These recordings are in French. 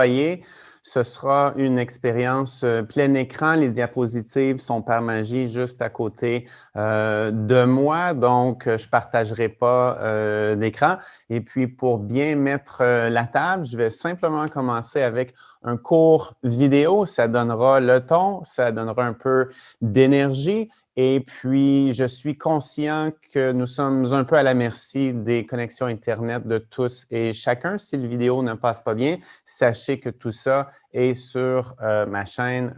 voyez, ce sera une expérience plein écran. Les diapositives sont par magie juste à côté de moi, donc je ne partagerai pas d'écran. Et puis, pour bien mettre la table, je vais simplement commencer avec un court vidéo. Ça donnera le ton, ça donnera un peu d'énergie. Et puis, je suis conscient que nous sommes un peu à la merci des connexions Internet de tous et chacun. Si la vidéo ne passe pas bien, sachez que tout ça est sur ma chaîne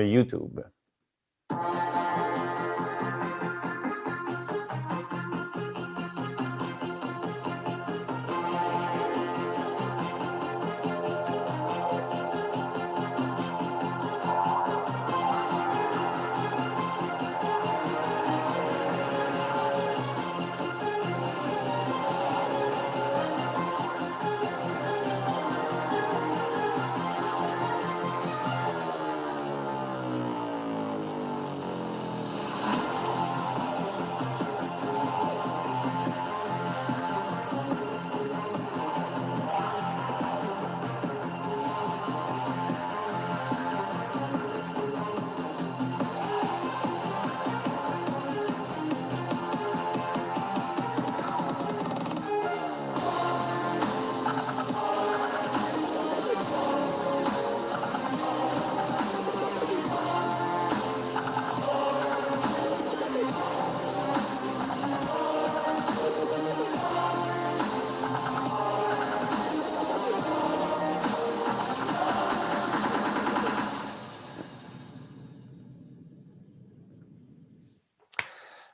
YouTube.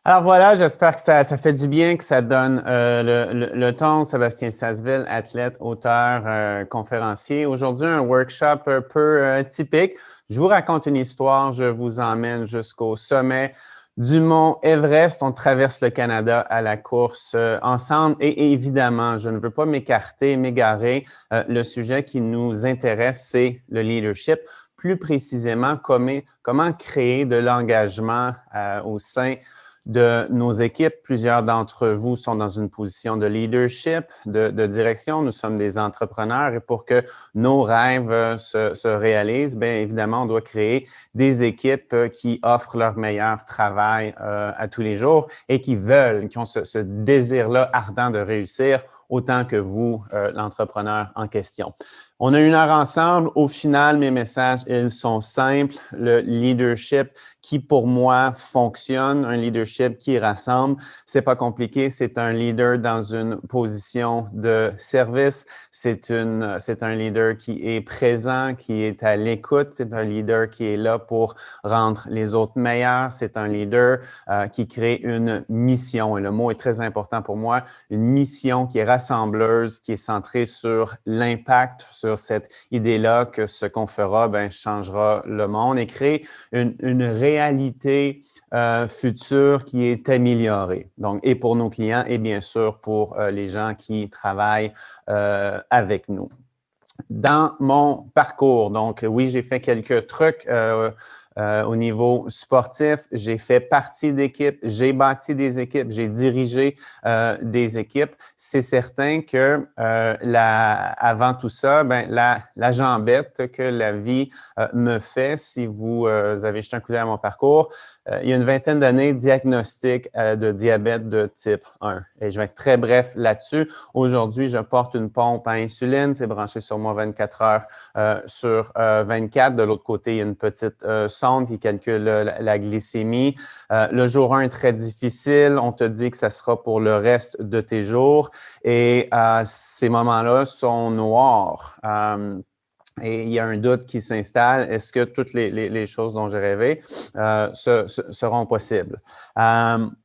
Alors voilà, j'espère que ça fait du bien, que ça donne le ton. Sébastien Sasseville, athlète, auteur, conférencier. Aujourd'hui, un workshop un peu typique. Je vous raconte une histoire, je vous emmène jusqu'au sommet du mont Everest. On traverse le Canada à la course ensemble et évidemment, je ne veux pas m'égarer. Le sujet qui nous intéresse, c'est le leadership. Plus précisément, comment créer de l'engagement au sein de nos équipes. Plusieurs d'entre vous sont dans une position de leadership, de direction. Nous sommes des entrepreneurs et pour que nos rêves se réalisent, bien évidemment, on doit créer des équipes qui offrent leur meilleur travail à tous les jours et qui ont ce désir-là ardent de réussir autant que vous, l'entrepreneur en question. On a 1 heure ensemble. Au final, mes messages, ils sont simples. Le leadership qui, pour moi, fonctionne, un leadership qui rassemble, c'est pas compliqué. C'est un leader dans une position de service. C'est un leader qui est présent, qui est à l'écoute. C'est un leader qui est là pour rendre les autres meilleurs. C'est un leader qui crée une mission. Et le mot est très important pour moi. Une mission qui est rassembleuse, qui est centrée sur l'impact, sur cette idée-là que ce qu'on fera changera le monde et créer une réalité future qui est améliorée. Donc, et pour nos clients et bien sûr pour les gens qui travaillent avec nous. Dans mon parcours, donc oui, j'ai fait quelques trucs au niveau sportif. J'ai fait partie d'équipes, j'ai bâti des équipes, j'ai dirigé des équipes. C'est certain que avant tout ça, la jambette que la vie me fait, si vous avez jeté un coup d'œil à mon parcours, il y a une vingtaine d'années, diagnostic de diabète de type 1. Et je vais être très bref là-dessus. Aujourd'hui, je porte une pompe à insuline. C'est branché sur moi 24 heures sur 24. De l'autre côté, il y a une petite sonde qui calcule la glycémie. Le jour 1 est très difficile. On te dit que ça sera pour le reste de tes jours. Et ces moments-là sont noirs. Et il y a un doute qui s'installe. Est-ce que toutes les choses dont j'ai rêvé seront possibles?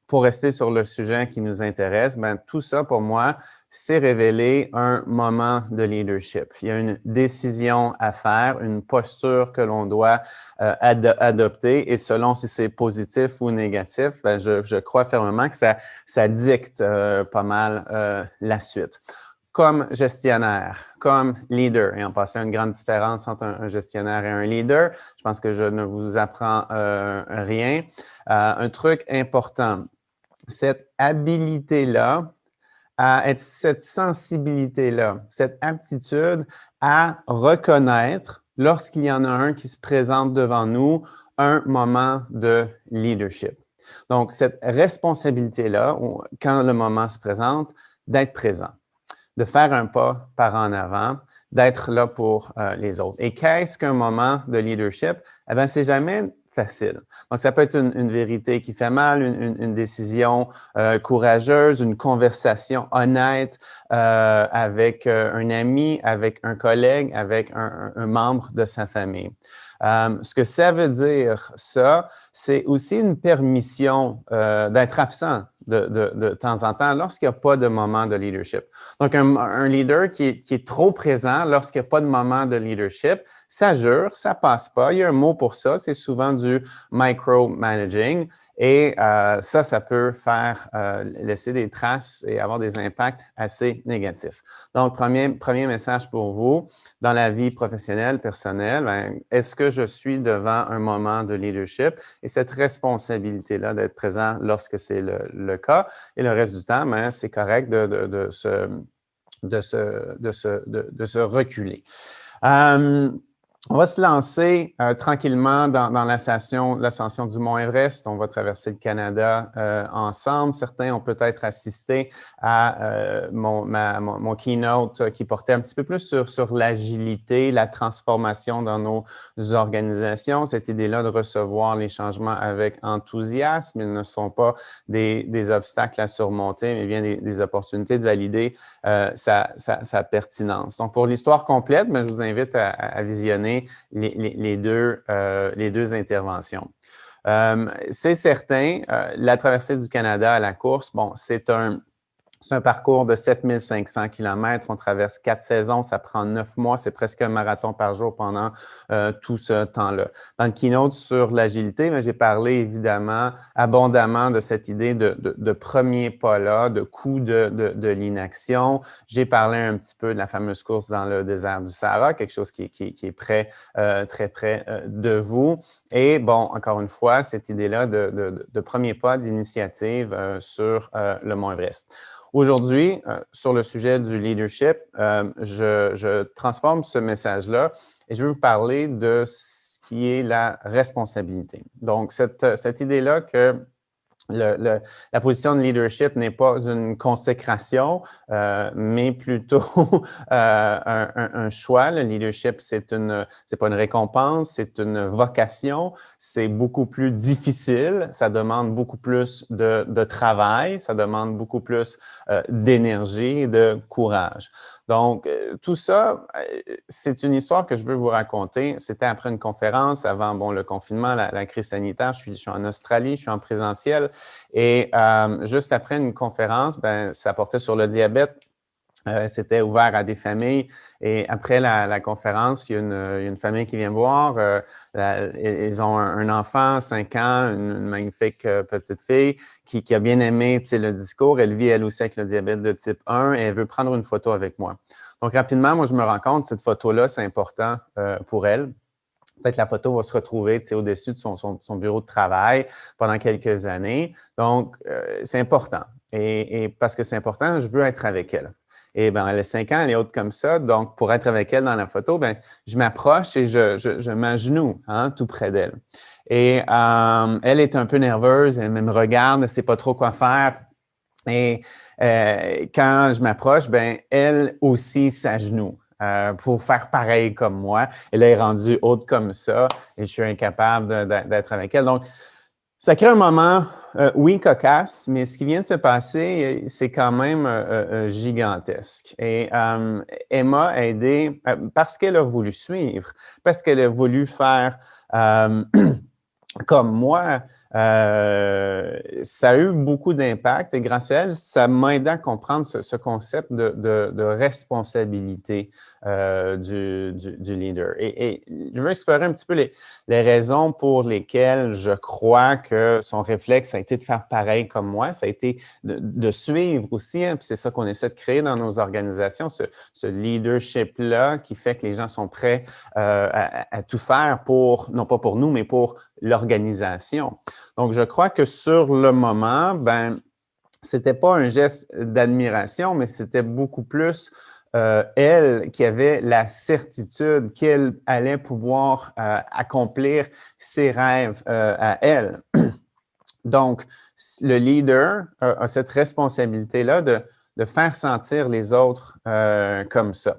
Pour rester sur le sujet qui nous intéresse, tout ça pour moi, c'est révéler un moment de leadership. Il y a une décision à faire, une posture que l'on doit adopter et selon si c'est positif ou négatif, je crois fermement que ça dicte pas mal la suite. Comme gestionnaire, comme leader, et en passant une grande différence entre un gestionnaire et un leader, je pense que je ne vous apprends rien. Un truc important, cette habilité-là, cette sensibilité-là, cette aptitude à reconnaître, lorsqu'il y en a un qui se présente devant nous, un moment de leadership. Donc, cette responsabilité-là, quand le moment se présente, d'être présent, de faire un pas par en avant, d'être là pour les autres. Et qu'est-ce qu'un moment de leadership? Eh bien, c'est jamais facile. Donc, ça peut être une vérité qui fait mal, une décision courageuse, une conversation honnête avec un ami, avec un collègue, avec un membre de sa famille. Ce que ça veut dire, ça, c'est aussi une permission d'être absent de temps en temps lorsqu'il n'y a pas de moment de leadership. Donc, un leader qui est trop présent lorsqu'il n'y a pas de moment de leadership, ça jure, ça passe pas. Il y a un mot pour ça, c'est souvent du micromanaging. Et ça peut faire laisser des traces et avoir des impacts assez négatifs. Donc, premier message pour vous, dans la vie professionnelle, personnelle, est-ce que je suis devant un moment de leadership? Et cette responsabilité-là d'être présent lorsque c'est le cas. Et le reste du temps, c'est correct de se reculer. On va se lancer tranquillement dans l'ascension du Mont Everest. On va traverser le Canada ensemble. Certains ont peut-être assisté à mon keynote qui portait un petit peu plus sur l'agilité, la transformation dans nos organisations. Cette idée-là de recevoir les changements avec enthousiasme. Ils ne sont pas des obstacles à surmonter, mais bien des opportunités de valider sa pertinence. Donc, pour l'histoire complète, je vous invite à visionner les deux interventions. C'est certain, la traversée du Canada à la course, c'est un parcours de 7500 km. On traverse 4 saisons, ça prend 9 mois. C'est presque un marathon par jour pendant tout ce temps-là. Dans le keynote sur l'agilité, j'ai parlé évidemment abondamment de cette idée de premier pas-là, de coup de l'inaction. J'ai parlé un petit peu de la fameuse course dans le désert du Sahara, quelque chose qui est très près de vous. Et encore une fois, cette idée-là de premier pas d'initiative sur le Mont Everest. Aujourd'hui, sur le sujet du leadership, je transforme ce message-là et je vais vous parler de ce qui est la responsabilité. Donc, cette idée-là que la position de leadership n'est pas une consécration, mais plutôt un choix. Le leadership, c'est pas une récompense, c'est une vocation. C'est beaucoup plus difficile. Ça demande beaucoup plus de travail. Ça demande beaucoup plus d'énergie et de courage. Donc, tout ça, c'est une histoire que je veux vous raconter. C'était après une conférence, avant le confinement, la crise sanitaire. Je suis en Australie, je suis en présentiel. Et juste après une conférence, ça portait sur le diabète. C'était ouvert à des familles. Et après la conférence, il y a une famille qui vient voir. Ils ont un enfant, 5 ans, une magnifique petite fille qui a bien aimé le discours. Elle vit elle aussi avec le diabète de type 1 et elle veut prendre une photo avec moi. Donc, rapidement, moi, je me rends compte que cette photo-là, c'est important pour elle. Peut-être la photo va se retrouver au-dessus de son bureau de travail pendant quelques années. Donc, c'est important. Et parce que c'est important, je veux être avec elle. Et elle a 5 ans, elle est haute comme ça. Donc, pour être avec elle dans la photo, je m'approche et je m'agenouille tout près d'elle. Et elle est un peu nerveuse, elle me regarde, elle ne sait pas trop quoi faire. Et quand je m'approche, elle aussi s'agenouille. Pour faire pareil comme moi. Elle est rendue haute comme ça et je suis incapable d'être avec elle. Donc, ça crée un moment, oui, cocasse, mais ce qui vient de se passer, c'est quand même gigantesque. Et Emma a aidé parce qu'elle a voulu suivre, parce qu'elle a voulu faire comme moi, ça a eu beaucoup d'impact et grâce à elle, ça m'a aidé à comprendre ce concept de responsabilité du leader. Et je veux explorer un petit peu les raisons pour lesquelles je crois que son réflexe a été de faire pareil comme moi. Ça a été de suivre aussi, puis c'est ça qu'on essaie de créer dans nos organisations, ce leadership-là qui fait que les gens sont prêts à tout faire non pas pour nous, mais pour l'organisation. Donc, je crois que sur le moment, c'était pas un geste d'admiration, mais c'était beaucoup plus elle qui avait la certitude qu'elle allait pouvoir accomplir ses rêves à elle. Donc, le leader a cette responsabilité-là de faire sentir les autres comme ça.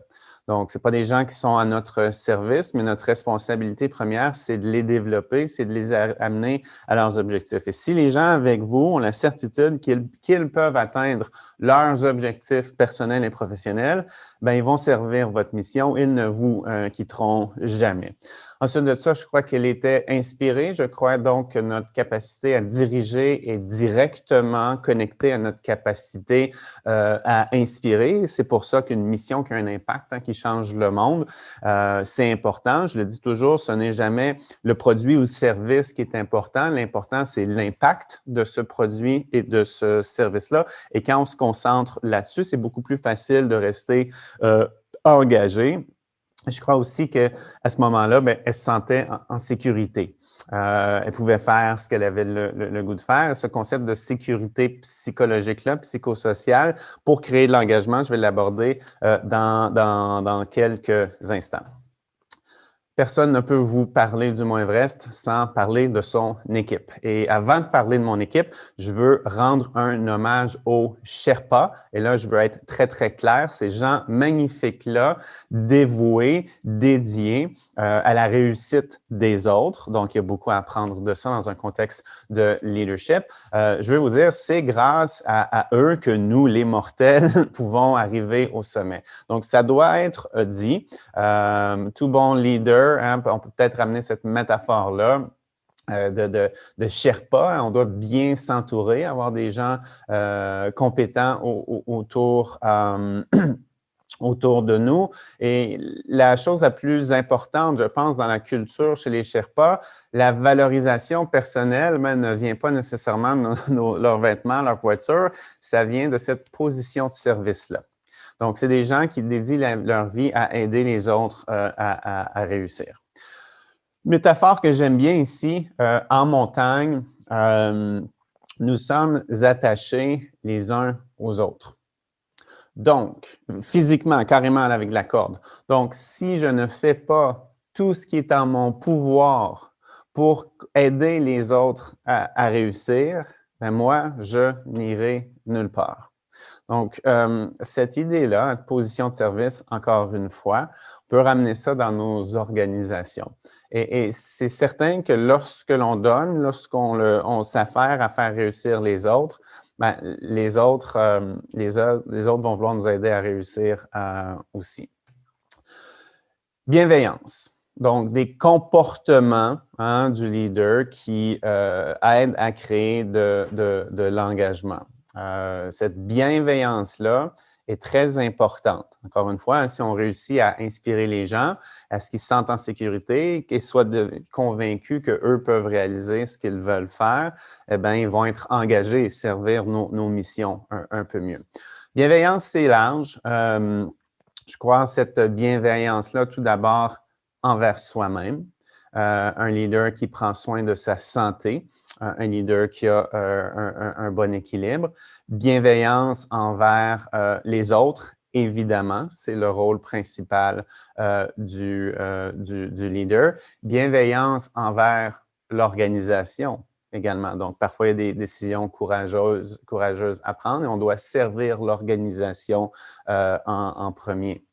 Donc, ce n'est pas des gens qui sont à notre service, mais notre responsabilité première, c'est de les développer, c'est de les amener à leurs objectifs. Et si les gens avec vous ont la certitude qu'ils peuvent atteindre leurs objectifs personnels et professionnels, bien, ils vont servir votre mission, ils ne vous quitteront jamais. Ensuite de ça, je crois qu'elle était inspirée. Je crois donc que notre capacité à diriger est directement connectée à notre capacité à inspirer. C'est pour ça qu'une mission qui a un impact, qui change le monde, c'est important. Je le dis toujours, ce n'est jamais le produit ou le service qui est important. L'important, c'est l'impact de ce produit et de ce service-là. Et quand on se concentre là-dessus, c'est beaucoup plus facile de rester engagé. Je crois aussi qu'à ce moment-là, elle se sentait en sécurité. Elle pouvait faire ce qu'elle avait le goût de faire. Ce concept de sécurité psychologique-là, psychosociale, pour créer de l'engagement, je vais l'aborder dans quelques instants. Personne ne peut vous parler du Mont Everest sans parler de son équipe. Et avant de parler de mon équipe, je veux rendre un hommage aux Sherpas. Et là, je veux être très, très clair. Ces gens magnifiques-là, dévoués, dédiés à la réussite des autres. Donc, il y a beaucoup à apprendre de ça dans un contexte de leadership. Je veux vous dire, c'est grâce à eux que nous, les mortels, pouvons arriver au sommet. Donc, ça doit être dit. Tout bon leader, on peut peut-être ramener cette métaphore-là de Sherpa. On doit bien s'entourer, avoir des gens compétents autour de nous. Et la chose la plus importante, je pense, dans la culture chez les Sherpas, la valorisation personnelle ne vient pas nécessairement de leurs vêtements, leur voiture, ça vient de cette position de service-là. Donc, c'est des gens qui dédient leur vie à aider les autres à réussir. Métaphore que j'aime bien ici, en montagne, nous sommes attachés les uns aux autres. Donc, physiquement, carrément avec la corde. Donc, si je ne fais pas tout ce qui est en mon pouvoir pour aider les autres à réussir, ben moi, je n'irai nulle part. Donc, cette idée-là, position de service, encore une fois, on peut ramener ça dans nos organisations. Et c'est certain que lorsque l'on donne, lorsqu'on s'affaire à faire réussir les autres, ben, les autres vont vouloir nous aider à réussir aussi. Bienveillance. Donc, des comportements du leader qui aident à créer de l'engagement. Cette bienveillance-là est très importante. Encore une fois, si on réussit à inspirer les gens, à ce qu'ils se sentent en sécurité, qu'ils soient convaincus qu'eux peuvent réaliser ce qu'ils veulent faire, eh bien, ils vont être engagés et servir nos missions un peu mieux. Bienveillance, c'est large. Je crois en cette bienveillance-là, tout d'abord, envers soi-même. Un leader qui prend soin de sa santé, un leader qui a un bon équilibre. Bienveillance envers les autres, évidemment, c'est le rôle principal du leader. Bienveillance envers l'organisation également. Donc, parfois, il y a des décisions courageuses à prendre et on doit servir l'organisation en premier.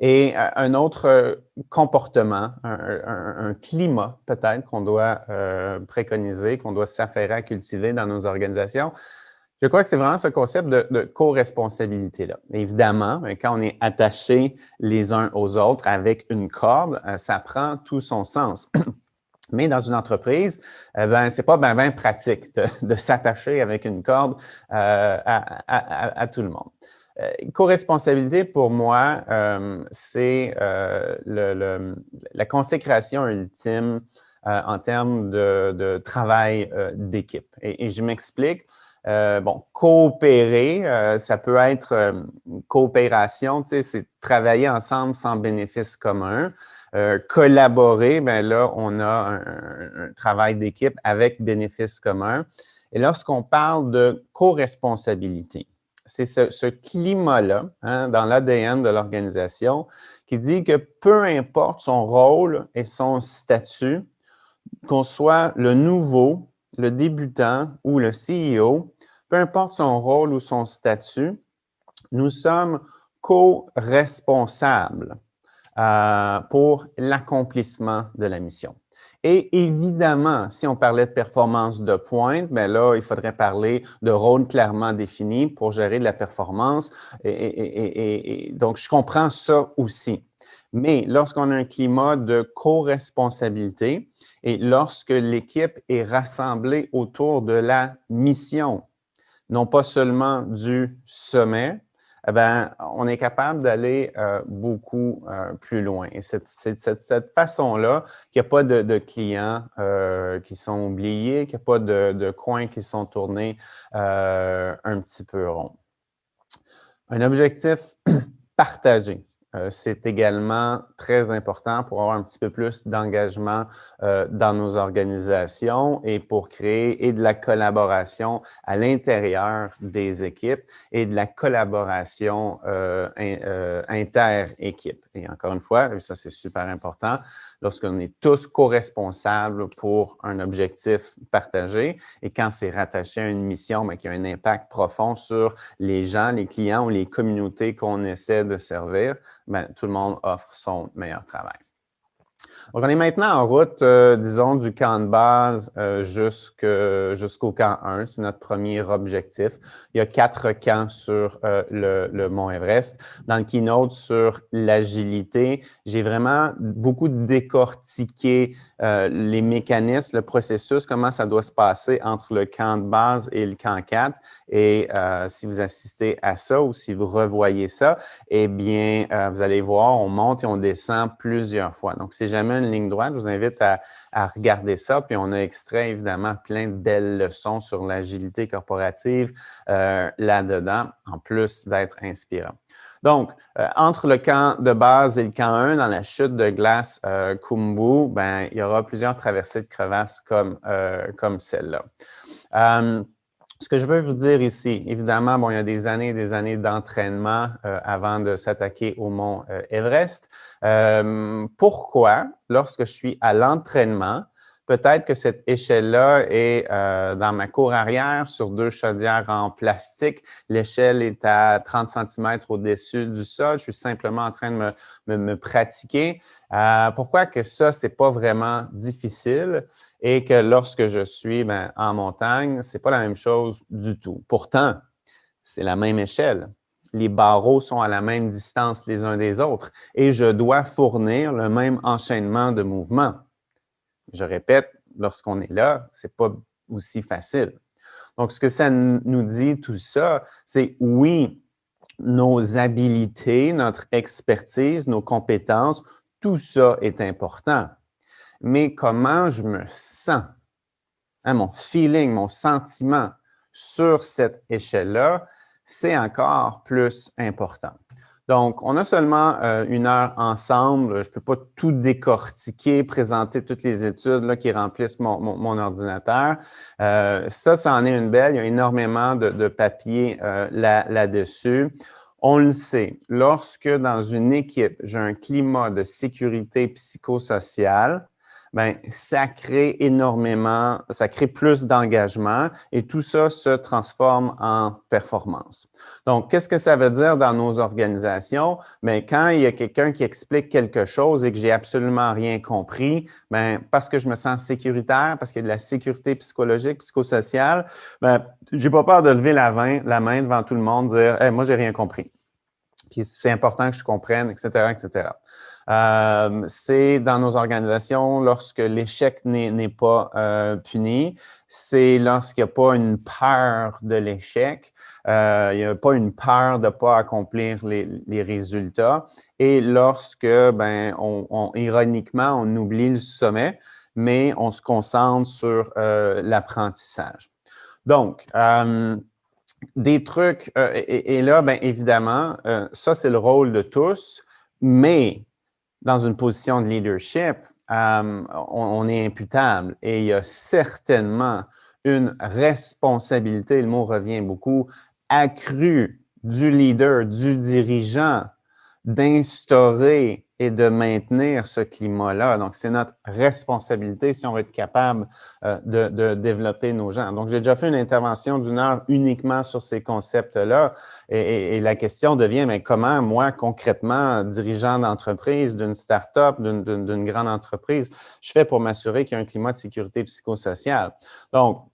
Et un autre comportement, un climat peut-être qu'on doit préconiser, qu'on doit s'affairer à cultiver dans nos organisations, je crois que c'est vraiment ce concept de co-responsabilité-là. Évidemment, quand on est attachés les uns aux autres avec une corde, ça prend tout son sens. Mais dans une entreprise, c'est pas bien pratique de s'attacher avec une corde à tout le monde. Co-responsabilité, pour moi, c'est la consécration ultime en termes de travail d'équipe. Et je m'explique. Coopérer, ça peut être coopération, tu sais, c'est travailler ensemble sans bénéfice commun. Collaborer, bien là, on a un travail d'équipe avec bénéfice commun. Et lorsqu'on parle de co-responsabilité, c'est ce climat-là, hein, dans l'ADN de l'organisation, qui dit que peu importe son rôle et son statut, qu'on soit le nouveau, le débutant ou le CEO, peu importe son rôle ou son statut, nous sommes co-responsables pour l'accomplissement de la mission. Et évidemment, si on parlait de performance de pointe, bien là, il faudrait parler de rôle clairement défini pour gérer de la performance. Et donc, je comprends ça aussi. Mais lorsqu'on a un climat de co-responsabilité et lorsque l'équipe est rassemblée autour de la mission, non pas seulement du sommet, eh bien, on est capable d'aller beaucoup plus loin. Et c'est cette façon-là qu'il n'y a pas de clients qui sont oubliés, qu'il n'y a pas de coins qui sont tournés un petit peu ronds. Un objectif partagé. C'est également très important pour avoir un petit peu plus d'engagement dans nos organisations et pour créer et de la collaboration à l'intérieur des équipes et de la collaboration inter-équipe. Et encore une fois, ça c'est super important, lorsqu'on est tous co-responsables pour un objectif partagé et quand c'est rattaché à une mission, bien, qui a un impact profond sur les gens, les clients ou les communautés qu'on essaie de servir, bien, tout le monde offre son meilleur travail. Donc, on est maintenant en route, disons, du camp de base jusqu'au camp 1. C'est notre premier objectif. Il y a 4 camps sur le Mont Everest. Dans le keynote sur l'agilité, j'ai vraiment beaucoup décortiqué les mécanismes, le processus, comment ça doit se passer entre le camp de base et le camp 4. Et si vous assistez à ça ou si vous revoyez ça, eh bien, vous allez voir, on monte et on descend plusieurs fois. Donc, c'est jamais une ligne droite. Je vous invite à regarder ça. Puis, on a extrait, évidemment, plein de belles leçons sur l'agilité corporative là-dedans, en plus d'être inspirant. Donc, entre le camp de base et le camp 1, dans la chute de glace Khumbu, ben, il y aura plusieurs traversées de crevasses comme celle-là. Ce que je veux vous dire ici, évidemment, bon, il y a des années et des années d'entraînement avant de s'attaquer au mont Everest. Pourquoi, lorsque je suis à l'entraînement, peut-être que cette échelle-là est dans ma cour arrière sur 2 chaudières en plastique. L'échelle est à 30 cm au-dessus du sol. Je suis simplement en train de me pratiquer. Pourquoi que ça, c'est pas vraiment difficile et que lorsque je suis en montagne, c'est pas la même chose du tout. Pourtant, c'est la même échelle. Les barreaux sont à la même distance les uns des autres et je dois fournir le même enchaînement de mouvements. Je répète, lorsqu'on est là, c'est pas aussi facile. Donc, ce que ça nous dit tout ça, c'est oui, nos habilités, notre expertise, nos compétences, tout ça est important. Mais comment je me sens, hein, mon feeling, mon sentiment sur cette échelle-là, c'est encore plus important. Donc, on a seulement 1 heure ensemble. Je ne peux pas tout décortiquer, présenter toutes les études là, qui remplissent mon ordinateur. Ça en est une belle. Il y a énormément de papiers là-dessus. On le sait, lorsque dans une équipe, j'ai un climat de sécurité psychosociale, bien, ça crée énormément, ça crée plus d'engagement et tout ça se transforme en performance. Donc, qu'est-ce que ça veut dire dans nos organisations? Bien, quand il y a quelqu'un qui explique quelque chose et que j'ai absolument rien compris, bien, parce que je me sens sécuritaire, parce qu'il y a de la sécurité psychologique, psychosociale, bien, j'ai pas peur de lever la main devant tout le monde, dire hey, « moi, j'ai rien compris ». Puis c'est important que je comprenne, etc., etc. C'est dans nos organisations, lorsque l'échec n'est pas puni, c'est lorsqu'il n'y a pas une peur de l'échec, il n'y a pas une peur de ne pas accomplir les résultats, et lorsque, ben, ironiquement, on oublie le sommet, mais on se concentre sur l'apprentissage. Donc, des trucs, et là, bien évidemment, ça, c'est le rôle de tous, mais dans une position de leadership, on est imputable et il y a certainement une responsabilité, le mot revient beaucoup, accrue du leader, du dirigeant, d'instaurer et de maintenir ce climat-là. Donc, c'est notre responsabilité si on veut être capable de développer nos gens. Donc, j'ai déjà fait une intervention d'une heure uniquement sur ces concepts-là et la question devient, mais comment moi, concrètement, dirigeant d'entreprise, d'une start-up, d'une grande entreprise, je fais pour m'assurer qu'il y a un climat de sécurité psychosociale? Donc,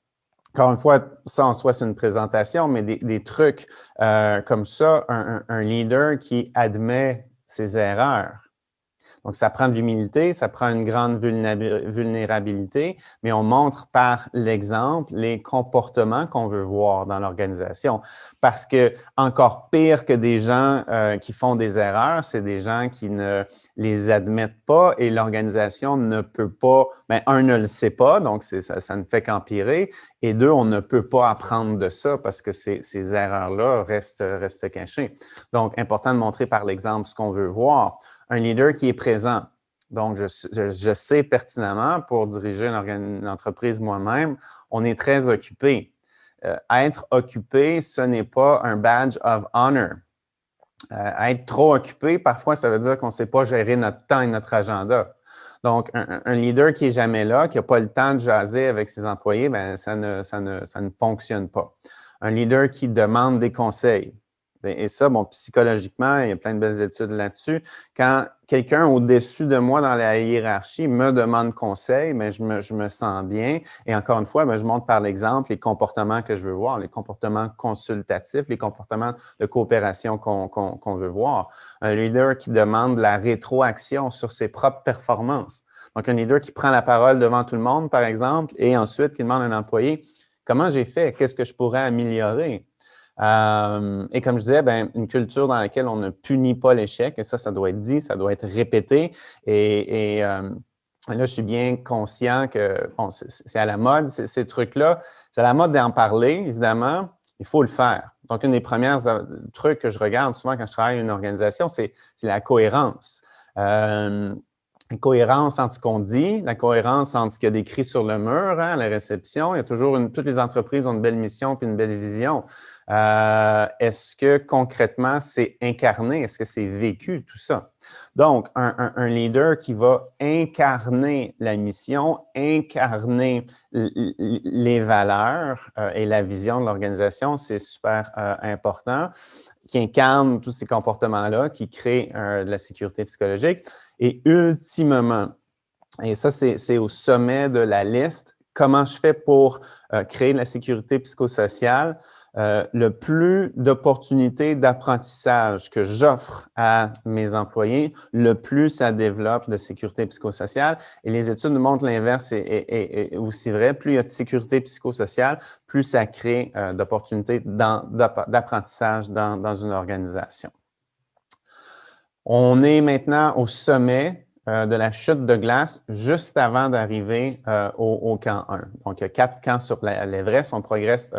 encore une fois, ça en soi, c'est une présentation, mais des trucs comme ça, un leader qui admet ses erreurs. Donc, ça prend de l'humilité, ça prend une grande vulnérabilité, mais on montre par l'exemple les comportements qu'on veut voir dans l'organisation. Parce que encore pire que des gens qui font des erreurs, c'est des gens qui ne les admettent pas et l'organisation ne peut pas, bien, un, ne le sait pas, donc ça ne fait qu'empirer, et deux, on ne peut pas apprendre de ça parce que ces erreurs-là restent cachées. Donc, important de montrer par l'exemple ce qu'on veut voir. Un leader qui est présent. Donc, je sais pertinemment, pour diriger une entreprise moi-même, on est très occupé. Être occupé, ce n'est pas un badge of honor. Être trop occupé, parfois, ça veut dire qu'on ne sait pas gérer notre temps et notre agenda. Donc, un leader qui n'est jamais là, qui n'a pas le temps de jaser avec ses employés, bien, ça ne fonctionne pas. Un leader qui demande des conseils. Et ça, bon, psychologiquement, il y a plein de belles études là-dessus. Quand quelqu'un au-dessus de moi dans la hiérarchie me demande conseil, mais je me sens bien. Et encore une fois, bien, je montre par l'exemple les comportements que je veux voir, les comportements consultatifs, les comportements de coopération qu'on veut voir. Un leader qui demande la rétroaction sur ses propres performances. Donc, un leader qui prend la parole devant tout le monde, par exemple, et ensuite qui demande à un employé « Comment j'ai fait? Qu'est-ce que je pourrais améliorer? » Et comme je disais, bien, une culture dans laquelle on ne punit pas l'échec, et ça doit être dit, ça doit être répété. Et là, je suis bien conscient que bon, c'est à la mode, ces trucs-là. C'est à la mode d'en parler, évidemment. Il faut le faire. Donc, une des premières trucs que je regarde souvent quand je travaille à une organisation, c'est la cohérence. La cohérence entre ce qu'on dit, la cohérence entre ce qu'il y a décrit sur le mur, hein, la réception. Il y a toujours toutes les entreprises ont une belle mission puis une belle vision. Est-ce que concrètement, c'est incarné? Est-ce que c'est vécu, tout ça? Donc, un leader qui va incarner la mission, incarner les valeurs et la vision de l'organisation, c'est super important, qui incarne tous ces comportements-là, qui crée de la sécurité psychologique. Et ultimement, et ça, c'est au sommet de la liste, comment je fais pour créer de la sécurité psychosociale? Le plus d'opportunités d'apprentissage que j'offre à mes employés, le plus ça développe de sécurité psychosociale. Et les études nous montrent l'inverse est aussi vrai. Plus il y a de sécurité psychosociale, plus ça crée d'opportunités d'apprentissage dans une organisation. On est maintenant au sommet de la chute de glace juste avant d'arriver au camp 1. Donc, il y a 4 camps sur l'Everest, on progresse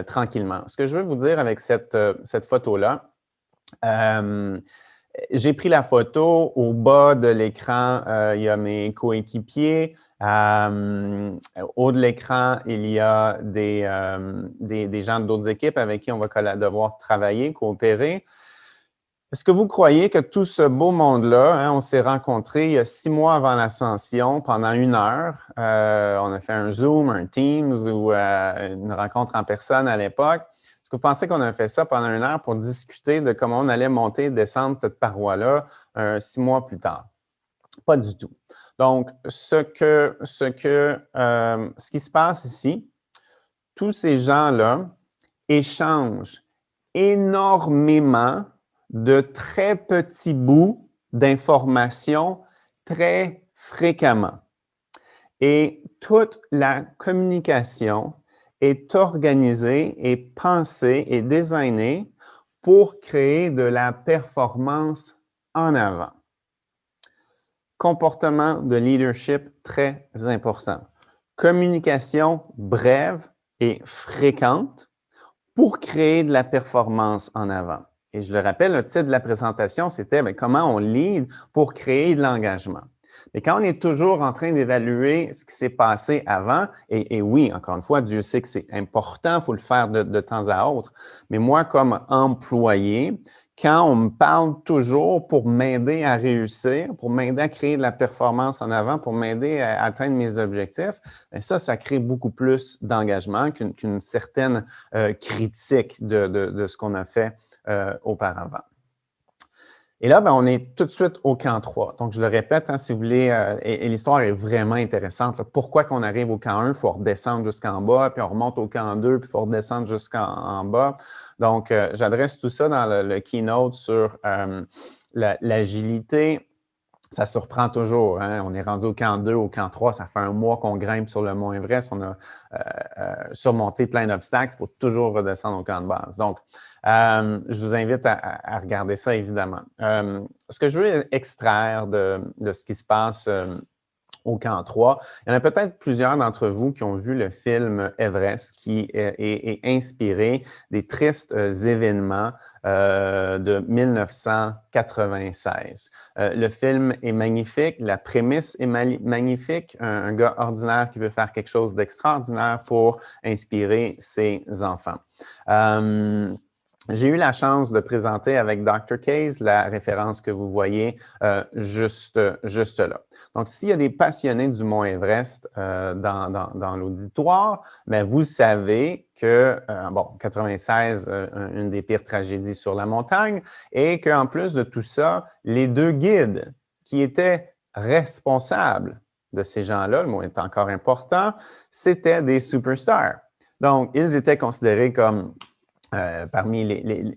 tranquillement. Ce que je veux vous dire avec cette photo-là, j'ai pris la photo. Au bas de l'écran, il y a mes coéquipiers. Au haut de l'écran, il y a des gens d'autres équipes avec qui on va devoir travailler, coopérer. Est-ce que vous croyez que tout ce beau monde-là, hein, on s'est rencontrés il y a 6 mois avant l'ascension, pendant 1 heure. On a fait un Zoom, un Teams ou une rencontre en personne à l'époque. Est-ce que vous pensez qu'on a fait ça pendant 1 heure pour discuter de comment on allait monter et descendre cette paroi-là 6 mois plus tard? Pas du tout. Donc, ce qui se passe ici, tous ces gens-là échangent énormément de très petits bouts d'informations très fréquemment. Et toute la communication est organisée et pensée et designée pour créer de la performance en avant. Comportement de leadership très important. Communication brève et fréquente pour créer de la performance en avant. Et je le rappelle, le titre de la présentation, c'était comment on lead pour créer de l'engagement. Mais quand on est toujours en train d'évaluer ce qui s'est passé avant, et oui, encore une fois, Dieu sait que c'est important, il faut le faire de temps à autre, mais moi, comme employé, quand on me parle toujours pour m'aider à réussir, pour m'aider à créer de la performance en avant, pour m'aider à atteindre mes objectifs, bien ça crée beaucoup plus d'engagement qu'une certaine critique de ce qu'on a fait auparavant. Et là, ben, on est tout de suite au camp 3. Donc, je le répète, hein, si vous voulez, et l'histoire est vraiment intéressante. Là. Pourquoi qu'on arrive au camp 1, il faut redescendre jusqu'en bas, puis on remonte au camp 2, puis il faut redescendre jusqu'en bas. Donc, j'adresse tout ça dans le keynote sur l'agilité. Ça surprend toujours. Hein? On est rendu au camp 2, au camp 3. Ça fait un mois qu'on grimpe sur le mont Everest. On a surmonté plein d'obstacles. Il faut toujours redescendre au camp de base. Donc, je vous invite à regarder ça, évidemment. Ce que je veux extraire de ce qui se passe au camp 3, il y en a peut-être plusieurs d'entre vous qui ont vu le film Everest qui est inspiré des tristes événements de 1996. Le film est magnifique, la prémisse est magnifique, un gars ordinaire qui veut faire quelque chose d'extraordinaire pour inspirer ses enfants. J'ai eu la chance de présenter avec Dr. Case la référence que vous voyez juste là. Donc, s'il y a des passionnés du Mont Everest dans l'auditoire, bien, vous savez que, bon, 96, une des pires tragédies sur la montagne, et qu'en plus de tout ça, les deux guides qui étaient responsables de ces gens-là, le mot est encore important, c'était des superstars. Donc, ils étaient considérés comme parmi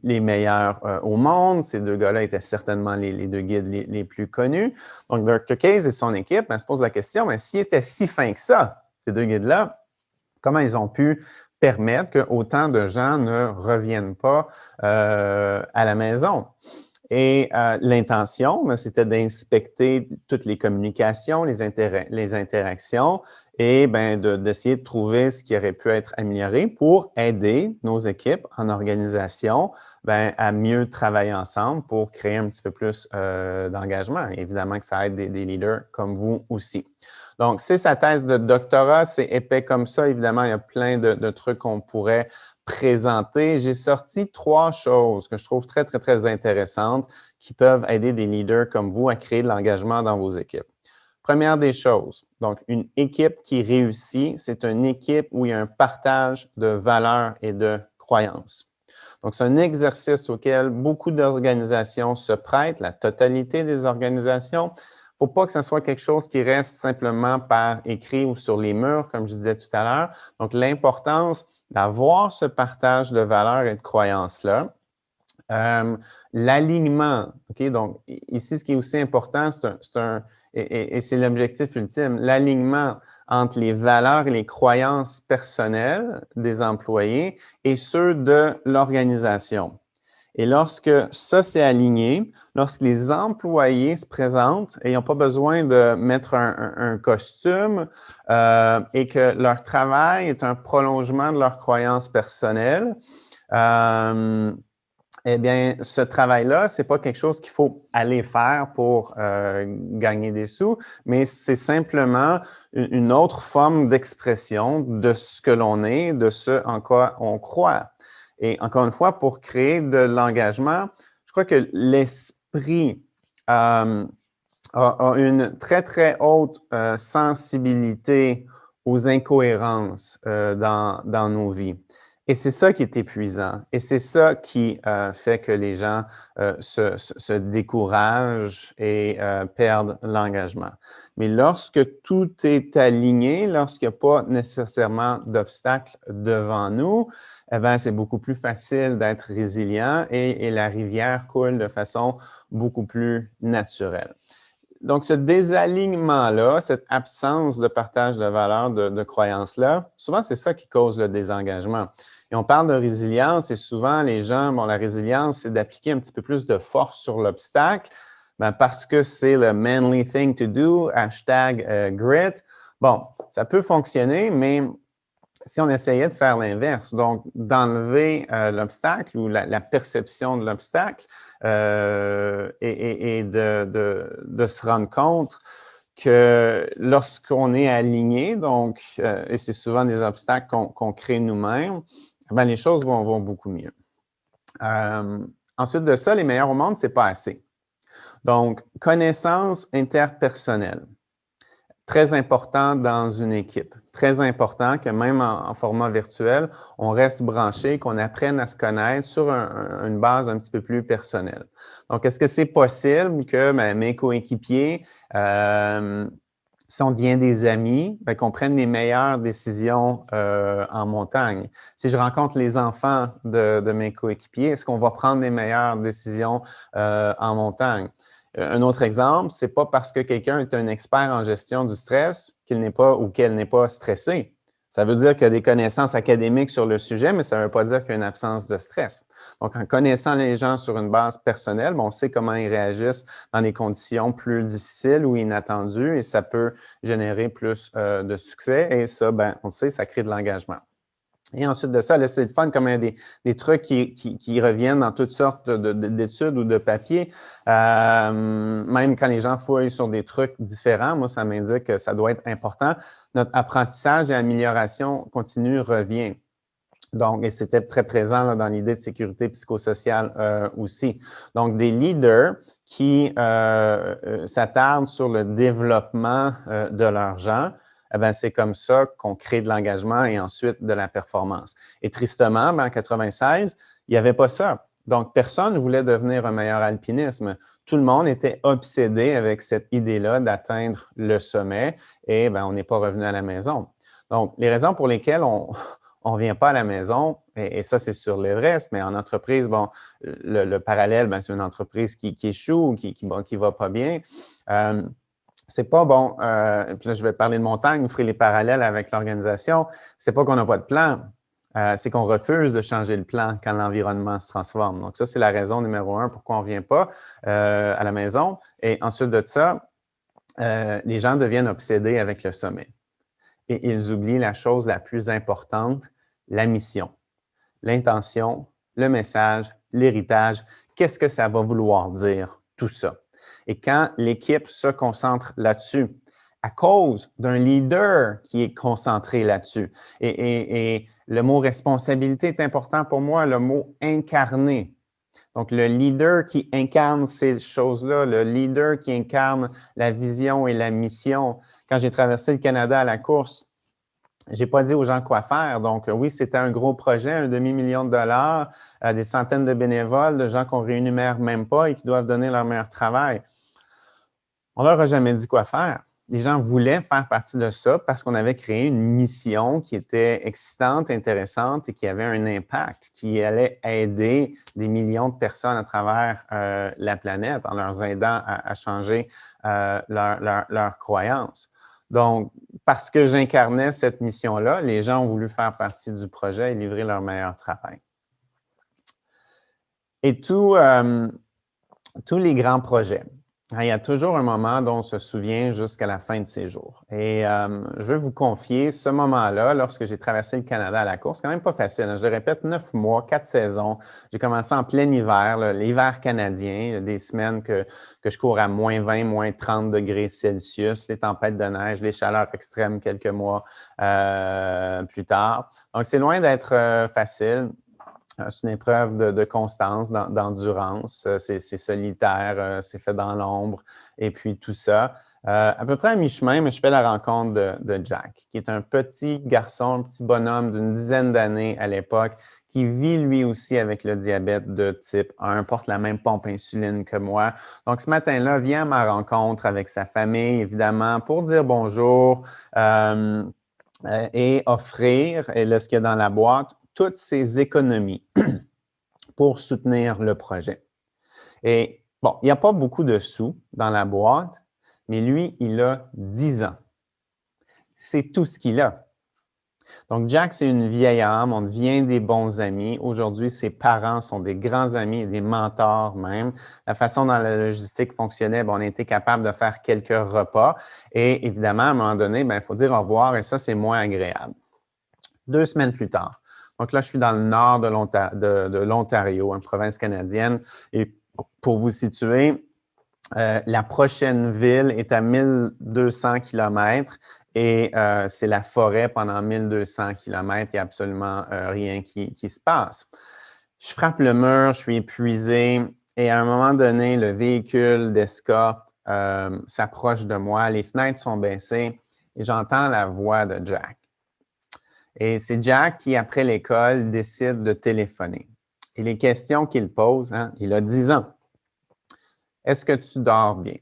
les meilleurs au monde. Ces deux gars-là étaient certainement les deux guides les plus connus. Donc, Dr. Case et son équipe se posent la question, mais s'ils étaient si fins que ça, ces deux guides-là, comment ils ont pu permettre que autant de gens ne reviennent pas à la maison? Et l'intention, c'était d'inspecter toutes les communications, les interactions et d'essayer de trouver ce qui aurait pu être amélioré pour aider nos équipes en organisation à mieux travailler ensemble pour créer un petit peu plus d'engagement. Évidemment que ça aide des leaders comme vous aussi. Donc, c'est sa thèse de doctorat, c'est épais comme ça. Évidemment, il y a plein de trucs qu'on pourrait présenter. J'ai sorti 3 choses que je trouve très, très, très intéressantes qui peuvent aider des leaders comme vous à créer de l'engagement dans vos équipes. Première des choses, donc une équipe qui réussit, c'est une équipe où il y a un partage de valeurs et de croyances. Donc, c'est un exercice auquel beaucoup d'organisations se prêtent, la totalité des organisations. Il ne faut pas que ce soit quelque chose qui reste simplement par écrit ou sur les murs, comme je disais tout à l'heure. Donc, l'importance d'avoir ce partage de valeurs et de croyances-là. L'alignement, OK? Donc, ici, ce qui est aussi important, et c'est l'objectif ultime, l'alignement entre les valeurs et les croyances personnelles des employés et ceux de l'organisation. Et lorsque ça s'est aligné, lorsque les employés se présentent et ils n'ont pas besoin de mettre un costume et que leur travail est un prolongement de leurs croyances personnelles, eh bien, ce travail-là, ce n'est pas quelque chose qu'il faut aller faire pour gagner des sous, mais c'est simplement une autre forme d'expression de ce que l'on est, de ce en quoi on croit. Et encore une fois, pour créer de l'engagement, je crois que l'esprit a une très, très haute sensibilité aux incohérences dans nos vies. Et c'est ça qui est épuisant. Et c'est ça qui fait que les gens se découragent et perdent l'engagement. Mais lorsque tout est aligné, lorsqu'il n'y a pas nécessairement d'obstacles devant nous, eh bien, c'est beaucoup plus facile d'être résilient et la rivière coule de façon beaucoup plus naturelle. Donc, ce désalignement-là, cette absence de partage de valeurs, de croyances-là, souvent, c'est ça qui cause le désengagement. Et on parle de résilience et souvent, les gens, bon, la résilience, c'est d'appliquer un petit peu plus de force sur l'obstacle parce que c'est le manly thing to do, #grit. Bon, ça peut fonctionner, mais si on essayait de faire l'inverse, donc d'enlever l'obstacle ou la perception de l'obstacle et de se rendre compte que lorsqu'on est aligné, donc, et c'est souvent des obstacles qu'on crée nous-mêmes, ben, les choses vont beaucoup mieux. Ensuite de ça, les meilleurs au monde, ce n'est pas assez. Donc, connaissance interpersonnelle. Très important dans une équipe. Très important que même en format virtuel, on reste branché, qu'on apprenne à se connaître sur une base un petit peu plus personnelle. Donc, est-ce que c'est possible que mes coéquipiers, si on devient des amis, qu'on prenne les meilleures décisions en montagne? Si je rencontre les enfants de mes coéquipiers, est-ce qu'on va prendre les meilleures décisions en montagne? Un autre exemple, ce n'est pas parce que quelqu'un est un expert en gestion du stress qu'il n'est pas ou qu'elle n'est pas stressé. Ça veut dire qu'il y a des connaissances académiques sur le sujet, mais ça ne veut pas dire qu'il y a une absence de stress. Donc, en connaissant les gens sur une base personnelle, on sait comment ils réagissent dans des conditions plus difficiles ou inattendues et ça peut générer plus de succès. Et ça, on sait, ça crée de l'engagement. Et ensuite de ça, là, c'est le fun comme il y a des trucs qui reviennent dans toutes sortes d'études ou de papiers. Même quand les gens fouillent sur des trucs différents, moi, ça m'indique que ça doit être important. Notre apprentissage et amélioration continue revient. Donc, et c'était très présent là, dans l'idée de sécurité psychosociale aussi. Donc, des leaders qui s'attardent sur le développement de leurs gens, c'est comme ça qu'on crée de l'engagement et ensuite de la performance. Et tristement, en 1996, il n'y avait pas ça. Donc, personne ne voulait devenir un meilleur alpinisme. Tout le monde était obsédé avec cette idée-là d'atteindre le sommet et on n'est pas revenu à la maison. Donc, les raisons pour lesquelles on ne vient pas à la maison, et ça, c'est sur l'Everest, mais en entreprise, le parallèle, c'est une entreprise qui échoue ou qui ne va pas bien. C'est pas bon, puis là, je vais parler de montagne, vous ferez les parallèles avec l'organisation. C'est pas qu'on n'a pas de plan, c'est qu'on refuse de changer le plan quand l'environnement se transforme. Donc, ça, c'est la raison numéro 1 pourquoi on ne vient pas à la maison. Et ensuite de ça, les gens deviennent obsédés avec le sommet. Et ils oublient la chose la plus importante, la mission, l'intention, le message, l'héritage. Qu'est-ce que ça va vouloir dire, tout ça? Et quand l'équipe se concentre là-dessus, à cause d'un leader qui est concentré là-dessus, et le mot responsabilité est important pour moi, le mot incarné. Donc, le leader qui incarne ces choses-là, le leader qui incarne la vision et la mission. Quand j'ai traversé le Canada à la course, je n'ai pas dit aux gens quoi faire. Donc, oui, c'était un gros projet, un demi-million de dollars, des centaines de bénévoles, de gens qu'on ne rémunère même pas et qui doivent donner leur meilleur travail. On ne leur a jamais dit quoi faire. Les gens voulaient faire partie de ça parce qu'on avait créé une mission qui était excitante, intéressante et qui avait un impact, qui allait aider des millions de personnes à travers la planète en leur aidant à changer leurs croyances. Donc, parce que j'incarnais cette mission-là, les gens ont voulu faire partie du projet et livrer leur meilleur travail. Et tous les grands projets, il y a toujours un moment dont on se souvient jusqu'à la fin de ses jours. Et je veux vous confier ce moment-là lorsque j'ai traversé le Canada à la course. C'est quand même pas facile. Je le répète, 9 mois, 4 saisons. J'ai commencé en plein hiver, l'hiver canadien. Il y a des semaines que je cours à moins 20, moins 30 degrés Celsius, les tempêtes de neige, les chaleurs extrêmes quelques mois plus tard. Donc, c'est loin d'être facile. C'est une épreuve de constance, d'endurance. C'est solitaire, c'est fait dans l'ombre et puis tout ça. À peu près à mi-chemin, mais je fais la rencontre de Jack, qui est un petit garçon, un petit bonhomme d'une dizaine d'années à l'époque, qui vit lui aussi avec le diabète de type 1, porte la même pompe insuline que moi. Donc, ce matin-là, vient à ma rencontre avec sa famille, évidemment, pour dire bonjour et offrir, et là, ce qu'il y a dans la boîte, toutes ses économies pour soutenir le projet. Et bon, il n'y a pas beaucoup de sous dans la boîte, mais lui, il a 10 ans. C'est tout ce qu'il a. Donc, Jack, c'est une vieille âme, on devient des bons amis. Aujourd'hui, ses parents sont des grands amis et des mentors même. La façon dont la logistique fonctionnait, on a été capable de faire quelques repas. Et évidemment, à un moment donné, il faut dire au revoir et ça, c'est moins agréable. 2 semaines plus tard. Donc là, je suis dans le nord de l'Ontario, une province canadienne. Et pour vous situer, La prochaine ville est à 1200 km et c'est la forêt pendant 1200 km. Il n'y a absolument rien qui se passe. Je frappe le mur, je suis épuisé et à un moment donné, le véhicule d'escorte s'approche de moi, les fenêtres sont baissées et j'entends la voix de Jack. Et c'est Jack qui, après l'école, décide de téléphoner. Et les questions qu'il pose, hein, il a 10 ans. Est-ce que tu dors bien?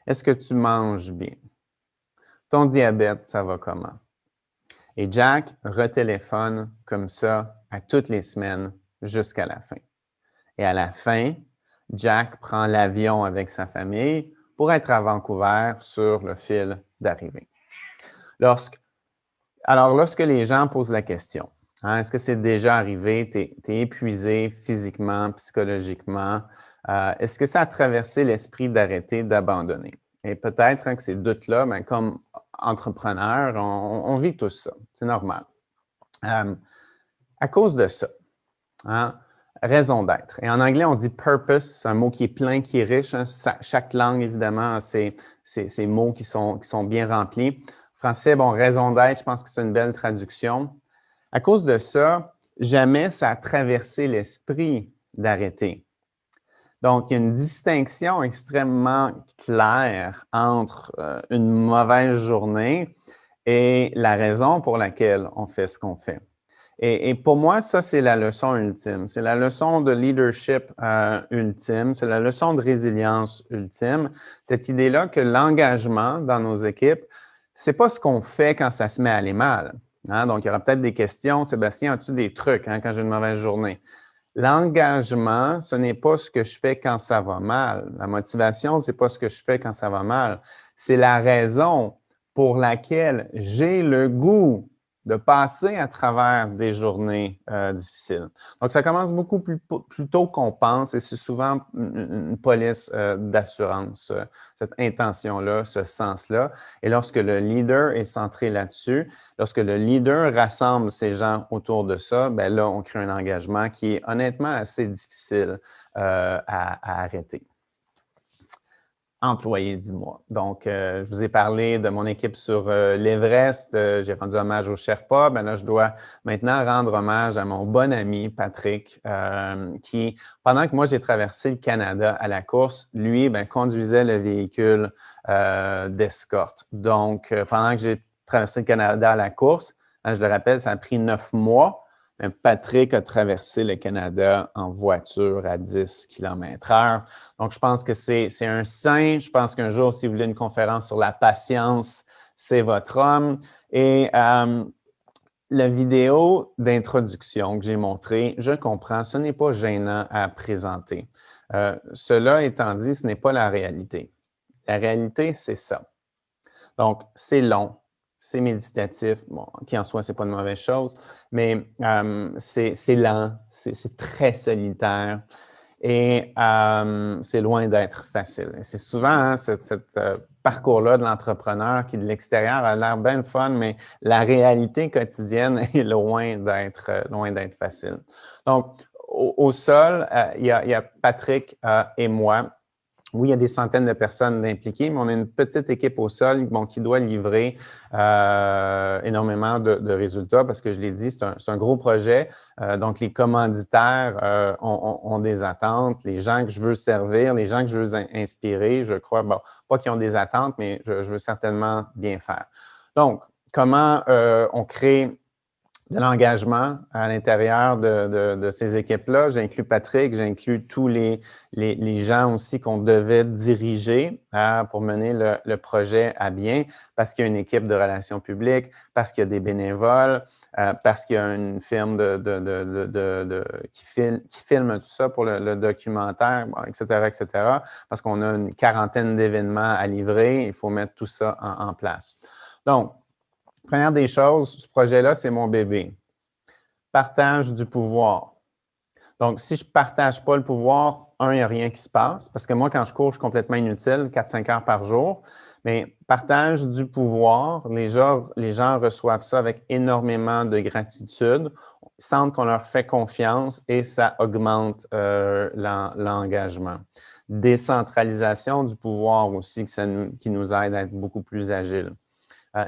Est-ce que tu manges bien? Ton diabète, ça va comment? Et Jack retéléphone comme ça à toutes les semaines jusqu'à la fin. Et à la fin, Jack prend l'avion avec sa famille pour être à Vancouver sur le fil d'arrivée. Alors, lorsque les gens posent la question, hein, est-ce que c'est déjà arrivé, tu es épuisé physiquement, psychologiquement, est-ce que ça a traversé l'esprit d'arrêter, d'abandonner? Et peut-être hein, que ces doutes-là, ben, comme entrepreneur, on vit tout ça, c'est normal. À cause de ça, hein, raison d'être. Et en anglais, on dit purpose, c'est un mot qui est plein, qui est riche. Hein. Chaque langue, évidemment, a ces mots qui sont bien remplis. Français, bon, raison d'être, je pense que c'est une belle traduction. À cause de ça, jamais ça a traversé l'esprit d'arrêter. Donc, il y a une distinction extrêmement claire entre une mauvaise journée et la raison pour laquelle on fait ce qu'on fait. Et pour moi, ça, c'est la leçon ultime. C'est la leçon de leadership ultime. C'est la leçon de résilience ultime. Cette idée-là que l'engagement dans nos équipes, c'est pas ce qu'on fait quand ça se met à aller mal. Hein? Donc, il y aura peut-être des questions. Sébastien, as-tu des trucs hein, quand j'ai une mauvaise journée? L'engagement, ce n'est pas ce que je fais quand ça va mal. La motivation, ce n'est pas ce que je fais quand ça va mal. C'est la raison pour laquelle j'ai le goût de passer à travers des journées difficiles. Donc, ça commence beaucoup plus tôt qu'on pense et c'est souvent une police d'assurance, cette intention-là, ce sens-là. Et lorsque le leader est centré là-dessus, lorsque le leader rassemble ces gens autour de ça, bien là, on crée un engagement qui est honnêtement assez difficile à arrêter. Employé du mois. Donc, je vous ai parlé de mon équipe sur l'Everest. J'ai rendu hommage au Sherpa. Ben là, je dois maintenant rendre hommage à mon bon ami Patrick, qui, pendant que moi, j'ai traversé le Canada à la course, lui, ben, conduisait le véhicule d'escorte. Donc, pendant que j'ai traversé le Canada à la course, hein, je le rappelle, ça a pris 9 mois. Patrick a traversé le Canada en voiture à 10 km/h. Donc, je pense que c'est un saint. Je pense qu'un jour, si vous voulez une conférence sur la patience, c'est votre homme. Et la vidéo d'introduction que j'ai montrée, je comprends, ce n'est pas gênant à présenter. Cela étant dit, ce n'est pas la réalité. La réalité, c'est ça. Donc, c'est long, c'est méditatif, bon, qui en soi, ce n'est pas une mauvaise chose, mais c'est lent, c'est très solitaire et c'est loin d'être facile. C'est souvent hein, ce parcours-là de l'entrepreneur qui, de l'extérieur, a l'air bien fun, mais la réalité quotidienne est loin d'être facile. Donc, au sol, il y a Patrick et moi. Oui, il y a des centaines de personnes impliquées, mais on a une petite équipe au sol qui doit livrer énormément de résultats parce que je l'ai dit, c'est un gros projet. Donc, les commanditaires ont des attentes. Les gens que je veux servir, les gens que je veux inspirer, je crois, bon, pas qu'ils ont des attentes, mais je veux certainement bien faire. Donc, comment on crée de l'engagement à l'intérieur de ces équipes-là. J'inclus Patrick, j'inclus tous les gens aussi qu'on devait diriger pour mener le projet à bien parce qu'il y a une équipe de relations publiques, parce qu'il y a des bénévoles, parce qu'il y a une firme qui filme tout ça pour le documentaire, bon, etc., etc., parce qu'on a une quarantaine d'événements à livrer. Il faut mettre tout ça en place. Donc, première des choses, ce projet-là, c'est mon bébé. Partage du pouvoir. Donc, si je ne partage pas le pouvoir, il n'y a rien qui se passe. Parce que moi, quand je cours, je suis complètement inutile, 4-5 heures par jour. Mais partage du pouvoir, les gens reçoivent ça avec énormément de gratitude, sentent qu'on leur fait confiance et ça augmente l'engagement. décentralisation du pouvoir aussi qui nous aide à être beaucoup plus agiles.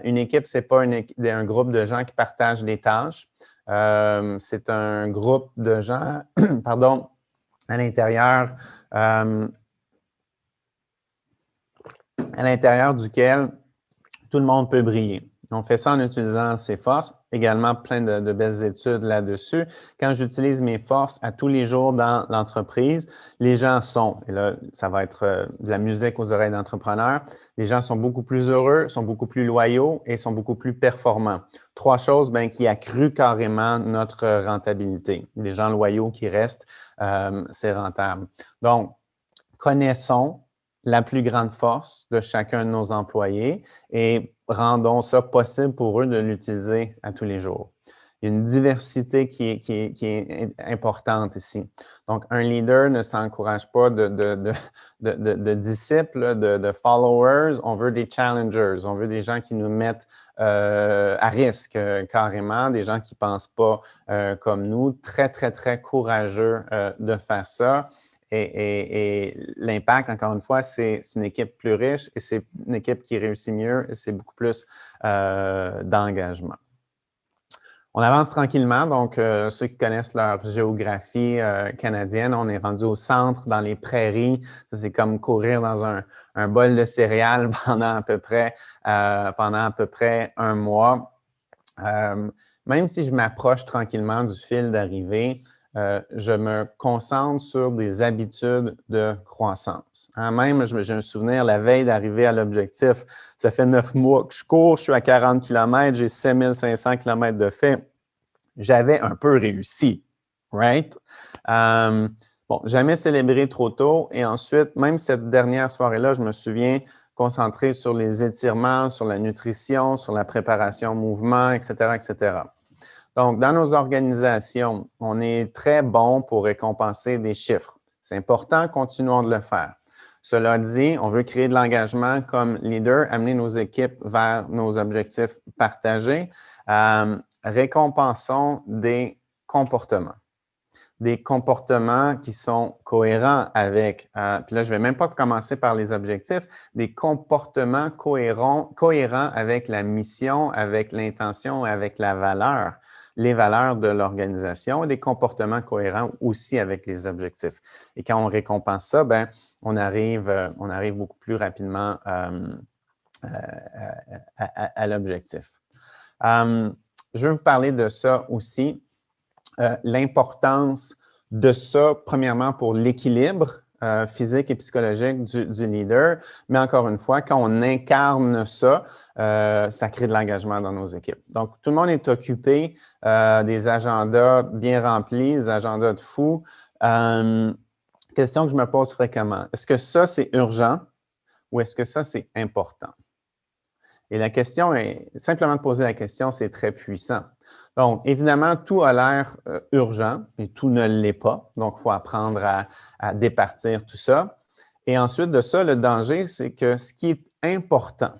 Une équipe, ce n'est pas un groupe de gens qui partagent des tâches. C'est un groupe de gens, pardon, à l'intérieur duquel tout le monde peut briller. On fait ça en utilisant ses forces, également plein de belles études là-dessus. Quand j'utilise mes forces à tous les jours dans l'entreprise, les gens sont, et là, ça va être de la musique aux oreilles d'entrepreneurs, les gens sont beaucoup plus heureux, sont beaucoup plus loyaux et sont beaucoup plus performants. Trois choses qui accruent carrément notre rentabilité. Les gens loyaux qui restent, c'est rentable. Donc, connaissons la plus grande force de chacun de nos employés et rendons ça possible pour eux de l'utiliser à tous les jours. Il y a une diversité qui est importante ici. Donc, un leader ne s'encourage pas de disciples, de followers. On veut des challengers. On veut des gens qui nous mettent à risque carrément, des gens qui ne pensent pas comme nous. Très, très, très courageux de faire ça. Et l'impact, encore une fois, c'est une équipe plus riche et c'est une équipe qui réussit mieux et c'est beaucoup plus d'engagement. On avance tranquillement. Donc, ceux qui connaissent leur géographie canadienne, on est rendu au centre, dans les prairies. C'est comme courir dans un bol de céréales pendant à peu près un mois. Même si je m'approche tranquillement du fil d'arrivée, je me concentre sur des habitudes de croissance. Même, j'ai un souvenir, la veille d'arriver à l'objectif, ça fait 9 mois que je cours, je suis à 40 km, j'ai 7500 km de fait. J'avais un peu réussi, right? Bon, jamais célébré trop tôt. Et ensuite, même cette dernière soirée-là, je me souviens concentré sur les étirements, sur la nutrition, sur la préparation au mouvement, etc., etc. Donc, dans nos organisations, on est très bon pour récompenser des chiffres. C'est important, continuons de le faire. Cela dit, on veut créer de l'engagement comme leader, amener nos équipes vers nos objectifs partagés. Récompensons des comportements. Des comportements qui sont cohérents avec, puis là, je ne vais même pas commencer par les objectifs, des comportements cohérents avec la mission, avec l'intention, avec la valeur, les valeurs de l'organisation, des comportements cohérents aussi avec les objectifs. Et quand on récompense ça, on arrive beaucoup plus rapidement à l'objectif. Je veux vous parler de ça aussi. L'importance de ça, premièrement, pour l'équilibre physique et psychologique du leader. Mais encore une fois, quand on incarne ça, ça crée de l'engagement dans nos équipes. Donc, tout le monde est occupé, des agendas bien remplis, des agendas de fou. Question que je me pose fréquemment. Est-ce que ça, c'est urgent ou est-ce que ça, c'est important? Et la question est, simplement de poser la question, c'est très puissant. Donc, évidemment, tout a l'air urgent et tout ne l'est pas. Donc, il faut apprendre à départir tout ça. Et ensuite de ça, le danger, c'est que ce qui est important,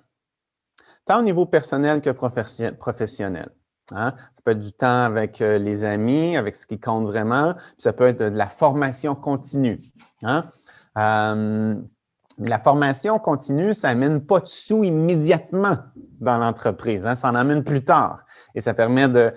tant au niveau personnel que professionnel, ça peut être du temps avec les amis, avec ce qui compte vraiment, puis ça peut être de la formation continue. La formation continue, ça n'amène pas de sous immédiatement dans l'entreprise, ça en amène plus tard. Et ça permet de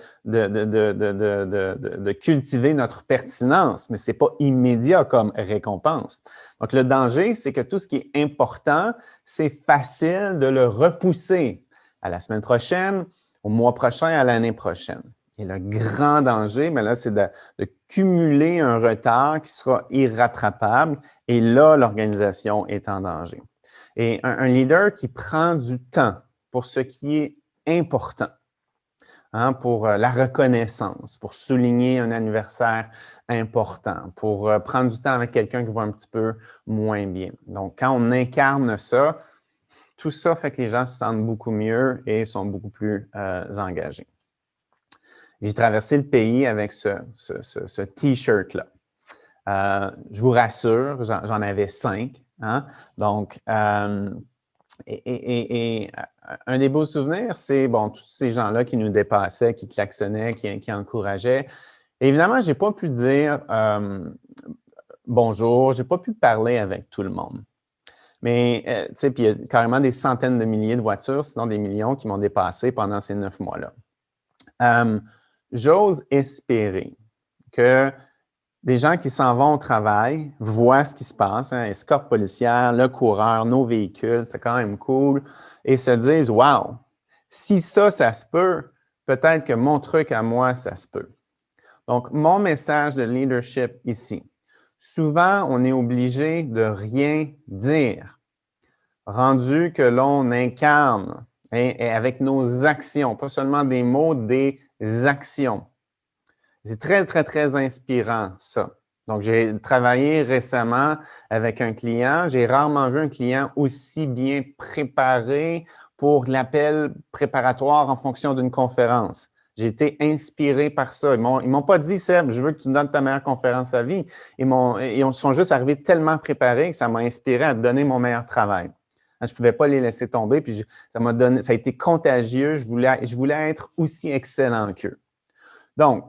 cultiver notre pertinence, mais ce n'est pas immédiat comme récompense. Donc, le danger, c'est que tout ce qui est important, c'est facile de le repousser à la semaine prochaine, au mois prochain, à l'année prochaine. Et le grand danger, là, c'est de cumuler un retard qui sera irrattrapable. Et là, l'organisation est en danger. Et un leader qui prend du temps pour ce qui est important, pour la reconnaissance, pour souligner un anniversaire important, pour prendre du temps avec quelqu'un qui va un petit peu moins bien. Donc, quand on incarne ça, tout ça fait que les gens se sentent beaucoup mieux et sont beaucoup plus engagés. J'ai traversé le pays avec ce T-shirt-là. Je vous rassure, j'en avais 5. Donc, un des beaux souvenirs, c'est tous ces gens-là qui nous dépassaient, qui klaxonnaient, qui encourageaient. Et évidemment, je n'ai pas pu dire bonjour, j'ai pas pu parler avec tout le monde. Mais, tu sais, puis il y a carrément des centaines de milliers de voitures, sinon des millions qui m'ont dépassé pendant ces 9 mois-là. J'ose espérer que des gens qui s'en vont au travail voient ce qui se passe, hein, escorte policière, le coureur, nos véhicules, c'est quand même cool, et se disent, wow, si ça se peut, peut-être que mon truc à moi, ça se peut. Donc, mon message de leadership ici. Souvent, on est obligé de rien dire, rendu que l'on incarne et avec nos actions, pas seulement des mots, des actions. C'est très, très, très inspirant, ça. Donc, j'ai travaillé récemment avec un client. J'ai rarement vu un client aussi bien préparé pour l'appel préparatoire en fonction d'une conférence. J'ai été inspiré par ça. Ils m'ont pas dit, Seb, je veux que tu nous donnes ta meilleure conférence à vie. Ils sont juste arrivés tellement préparés que ça m'a inspiré à donner mon meilleur travail. Je ne pouvais pas les laisser tomber, puis ça a été contagieux. Je voulais être aussi excellent qu'eux. Donc,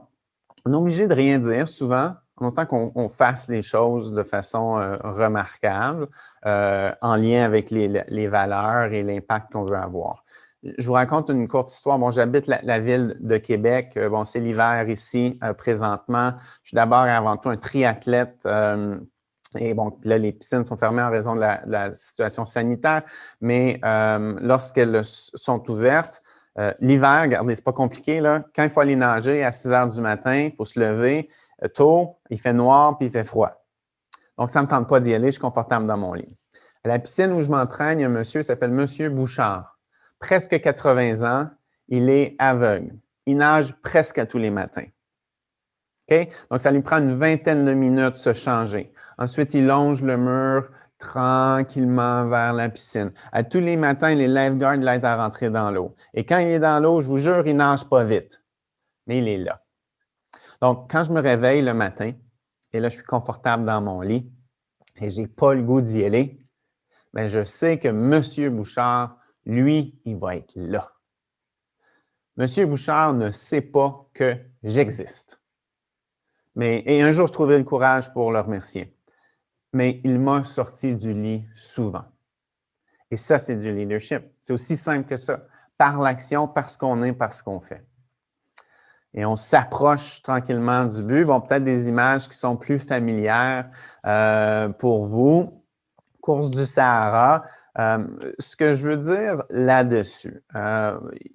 on est obligé de rien dire souvent, en autant qu'on fasse les choses de façon remarquable, en lien avec les valeurs et l'impact qu'on veut avoir. Je vous raconte une courte histoire. Bon, j'habite la ville de Québec. Bon, c'est l'hiver ici présentement. Je suis d'abord et avant tout un triathlète. Et bon, là, les piscines sont fermées en raison de la situation sanitaire, mais lorsqu'elles sont ouvertes, l'hiver, regardez, c'est pas compliqué, là. Quand il faut aller nager à 6 heures du matin, il faut se lever tôt, il fait noir puis il fait froid. Donc, ça ne me tente pas d'y aller, je suis confortable dans mon lit. À la piscine où je m'entraîne, il y a un monsieur, il s'appelle Monsieur Bouchard. Presque 80 ans, il est aveugle. Il nage presque à tous les matins. Okay? Donc, ça lui prend une vingtaine de minutes de se changer. Ensuite, il longe le mur tranquillement vers la piscine. À tous les matins, les lifeguards l'aident à rentrer dans l'eau. Et quand il est dans l'eau, je vous jure, il ne nage pas vite, mais il est là. Donc, quand je me réveille le matin, et là, je suis confortable dans mon lit, et je n'ai pas le goût d'y aller, bien, je sais que M. Bouchard, lui, il va être là. M. Bouchard ne sait pas que j'existe. Et un jour, je trouverai le courage pour le remercier. Mais il m'a sorti du lit souvent. Et ça, c'est du leadership. C'est aussi simple que ça. Par l'action, parce qu'on est, parce qu'on fait. Et on s'approche tranquillement du but. Bon, peut-être des images qui sont plus familières pour vous. Course du Sahara. Ce que je veux dire là-dessus,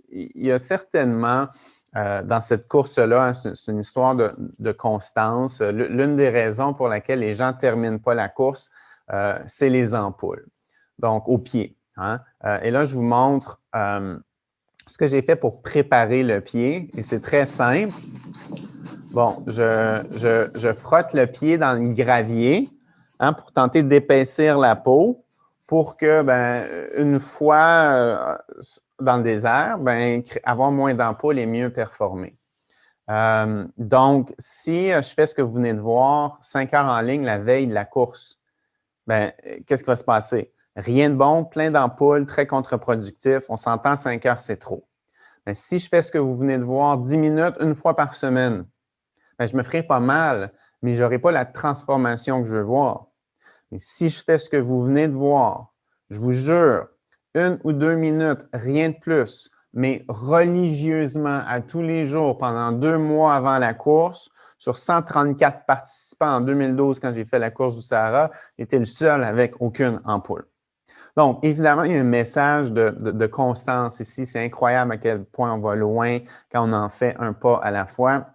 il y a certainement dans cette course-là, hein, c'est une histoire de constance. L'une des raisons pour laquelle les gens ne terminent pas la course, c'est les ampoules, donc au pied. Hein? Et là, je vous montre ce que j'ai fait pour préparer le pied, et c'est très simple. Bon, je frotte le pied dans le gravier, hein, pour tenter d'épaissir la peau, pour que, ben, une fois dans le désert, ben, avoir moins d'ampoules et mieux performer. Donc, si je fais ce que vous venez de voir, 5 heures en ligne la veille de la course, ben, qu'est-ce qui va se passer? Rien de bon, plein d'ampoules, très contre-productif. On s'entend, 5 heures, c'est trop. Mais si je fais ce que vous venez de voir, 10 minutes, une fois par semaine, ben, je me ferai pas mal, mais je n'aurai pas la transformation que je veux voir. Mais si je fais ce que vous venez de voir, je vous jure, 1 ou 2 minutes, rien de plus, mais religieusement à tous les jours pendant 2 mois avant la course, sur 134 participants en 2012 quand j'ai fait la course du Sahara, j'étais le seul avec aucune ampoule. Donc, évidemment, il y a un message de constance ici. C'est incroyable à quel point on va loin quand on en fait un pas à la fois.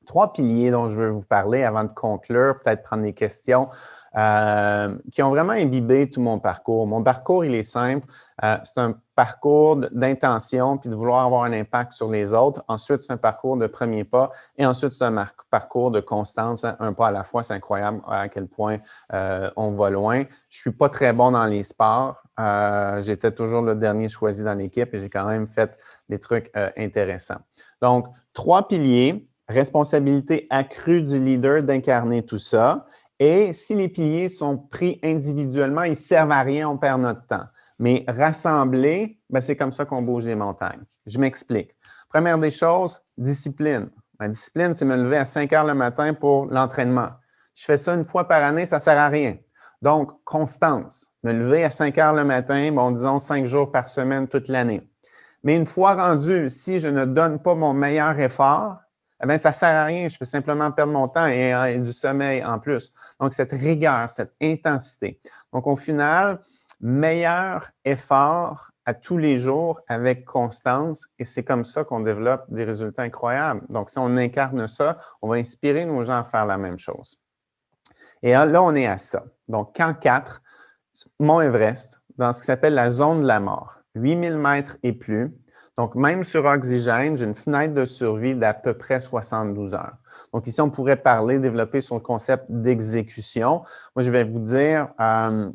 3 piliers dont je veux vous parler avant de conclure, peut-être prendre des questions, qui ont vraiment imbibé tout mon parcours. Mon parcours, il est simple. C'est un parcours d'intention puis de vouloir avoir un impact sur les autres. Ensuite, c'est un parcours de premier pas. Et ensuite, c'est un parcours de constance, hein, un pas à la fois. C'est incroyable à quel point on va loin. Je ne suis pas très bon dans les sports. J'étais toujours le dernier choisi dans l'équipe et j'ai quand même fait des trucs intéressants. Donc, 3 piliers. Responsabilité accrue du leader d'incarner tout ça. Et si les piliers sont pris individuellement, ils ne servent à rien, on perd notre temps. Mais rassemblés, ben c'est comme ça qu'on bouge les montagnes. Je m'explique. Première des choses, discipline. La discipline, c'est me lever à 5 heures le matin pour l'entraînement. je fais ça une fois par année, ça ne sert à rien. Donc, constance. Me lever à 5 heures le matin, bon, disons 5 jours par semaine toute l'année. Mais une fois rendu, si je ne donne pas mon meilleur effort, eh bien, ça ne sert à rien. Je fais simplement perdre mon temps et du sommeil en plus. Donc, cette rigueur, cette intensité. Donc, au final, meilleur effort à tous les jours avec constance et c'est comme ça qu'on développe des résultats incroyables. Donc, si on incarne ça, on va inspirer nos gens à faire la même chose. Et là, on est à ça. Donc, camp 4, Mont Everest, dans ce qui s'appelle la zone de la mort, 8000 mètres et plus. Donc, même sur oxygène, j'ai une fenêtre de survie d'à peu près 72 heures. Donc, ici, on pourrait parler, développer sur le concept d'exécution. Moi, je vais vous dire, une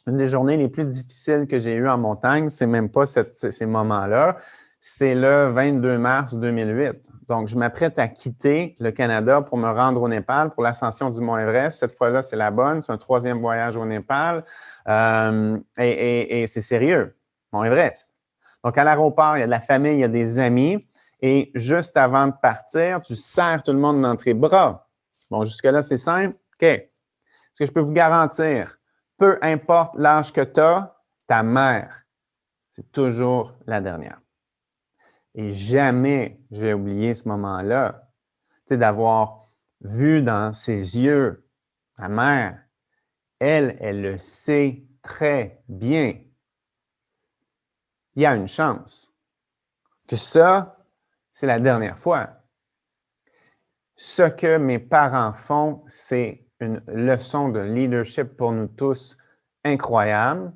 des journées les plus difficiles que j'ai eues en montagne, c'est même pas ces moments-là, c'est le 22 mars 2008. Donc, je m'apprête à quitter le Canada pour me rendre au Népal pour l'ascension du Mont Everest. Cette fois-là, c'est la bonne. C'est un 3e voyage au Népal. Et c'est sérieux, Mont Everest. Donc, à l'aéroport, il y a de la famille, il y a des amis. Et juste avant de partir, tu serres tout le monde dans tes bras. Bon, jusque-là, c'est simple. OK. Ce que je peux vous garantir, peu importe l'âge que tu as, ta mère, c'est toujours la dernière. Et jamais je vais oublier ce moment-là, tu sais, d'avoir vu dans ses yeux ma mère. Elle le sait très bien. Il y a une chance que ça, c'est la dernière fois. Ce que mes parents font, c'est une leçon de leadership pour nous tous incroyable.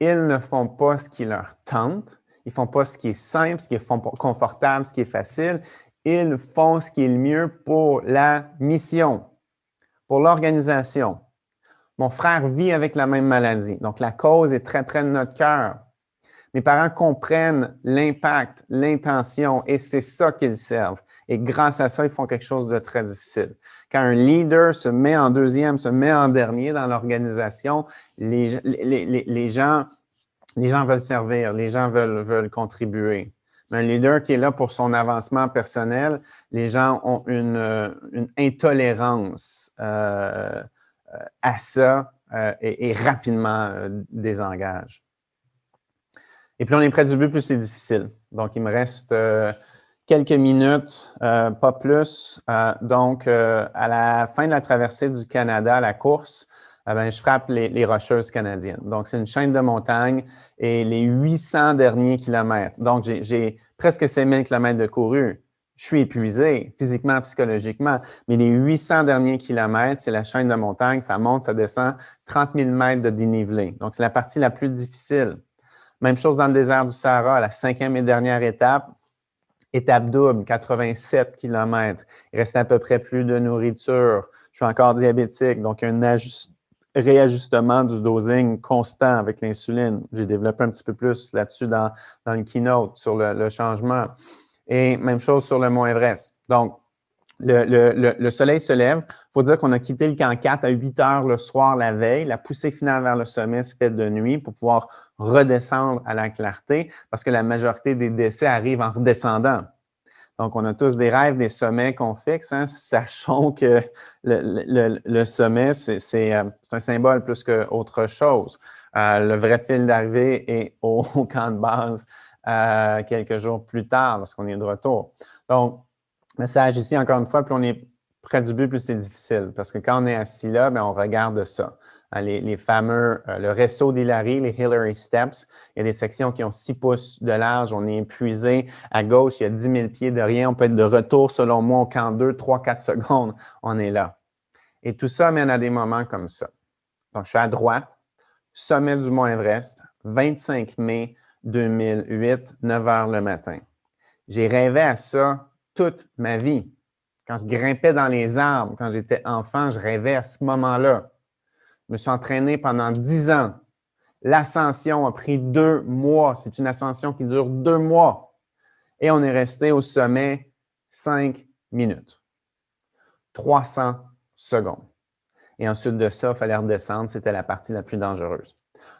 Ils ne font pas ce qui leur tente. Ils ne font pas ce qui est simple, ce qui est confortable, ce qui est facile. Ils font ce qui est le mieux pour la mission, pour l'organisation. Mon frère vit avec la même maladie, donc la cause est très près de notre cœur. Mes parents comprennent l'impact, l'intention et c'est ça qu'ils servent. Et grâce à ça, ils font quelque chose de très difficile. Quand un leader se met en deuxième, se met en dernier dans l'organisation, les gens veulent servir, les gens veulent contribuer. Mais un leader qui est là pour son avancement personnel, les gens ont une intolérance à ça et rapidement désengagent. Et plus on est près du but, plus c'est difficile. Donc, il me reste quelques minutes, pas plus. Donc, à la fin de la traversée du Canada, à la course, je frappe les Rocheuses canadiennes. Donc, c'est une chaîne de montagnes et les 800 derniers kilomètres. Donc, j'ai presque 5000 kilomètres de couru. Je suis épuisé physiquement, psychologiquement, mais les 800 derniers kilomètres, c'est la chaîne de montagne, ça monte, ça descend, 30 000 mètres de dénivelé. Donc, c'est la partie la plus difficile. Même chose dans le désert du Sahara, à la 5e et dernière étape, étape double, 87 km. Il reste à peu près plus de nourriture. Je suis encore diabétique, donc un réajustement du dosing constant avec l'insuline. J'ai développé un petit peu plus là-dessus dans le keynote sur le changement. Et même chose sur le Mont Everest. Donc, le soleil se lève. Il faut dire qu'on a quitté le camp 4 à 8 heures le soir la veille. La poussée finale vers le sommet se fait de nuit pour pouvoir redescendre à la clarté parce que la majorité des décès arrivent en redescendant. Donc, on a tous des rêves, des sommets qu'on fixe. Hein? Sachons que le sommet, c'est un symbole plus qu'autre chose. Le vrai fil d'arrivée est au camp de base quelques jours plus tard lorsqu'on est de retour. Donc, message ici, encore une fois, plus on est près du but, plus c'est difficile. Parce que quand on est assis là, on regarde ça. Les fameux, le réseau d'Hillary, les Hillary Steps, il y a des sections qui ont 6 pouces de large, on est épuisé. À gauche, il y a 10 000 pieds de rien. On peut être de retour, selon moi, au camp 2, 3, 4 secondes. On est là. Et tout ça mène à des moments comme ça. Donc, je suis à droite, sommet du Mont Everest, 25 mai 2008, 9 heures le matin. J'ai rêvé à ça toute ma vie. Quand je grimpais dans les arbres, quand j'étais enfant, je rêvais à ce moment-là. Je me suis entraîné pendant 10 ans. L'ascension a pris 2 mois. C'est une ascension qui dure 2 mois. Et on est resté au sommet 5 minutes. 300 secondes. Et ensuite de ça, il fallait redescendre. C'était la partie la plus dangereuse.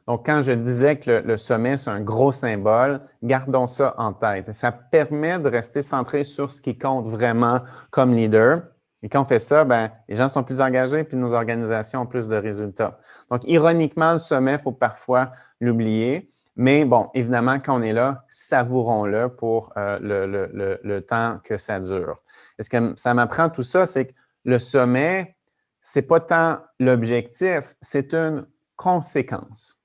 Donc, quand je disais que le sommet, c'est un gros symbole, gardons ça en tête. Ça permet de rester centré sur ce qui compte vraiment comme leader. Et quand on fait ça, ben, les gens sont plus engagés, puis nos organisations ont plus de résultats. Donc, ironiquement, le sommet, il faut parfois l'oublier. Mais bon, évidemment, quand on est là, savourons-le pour le temps que ça dure. Et ce que ça m'apprend tout ça, c'est que le sommet, ce n'est pas tant l'objectif, c'est une conséquence.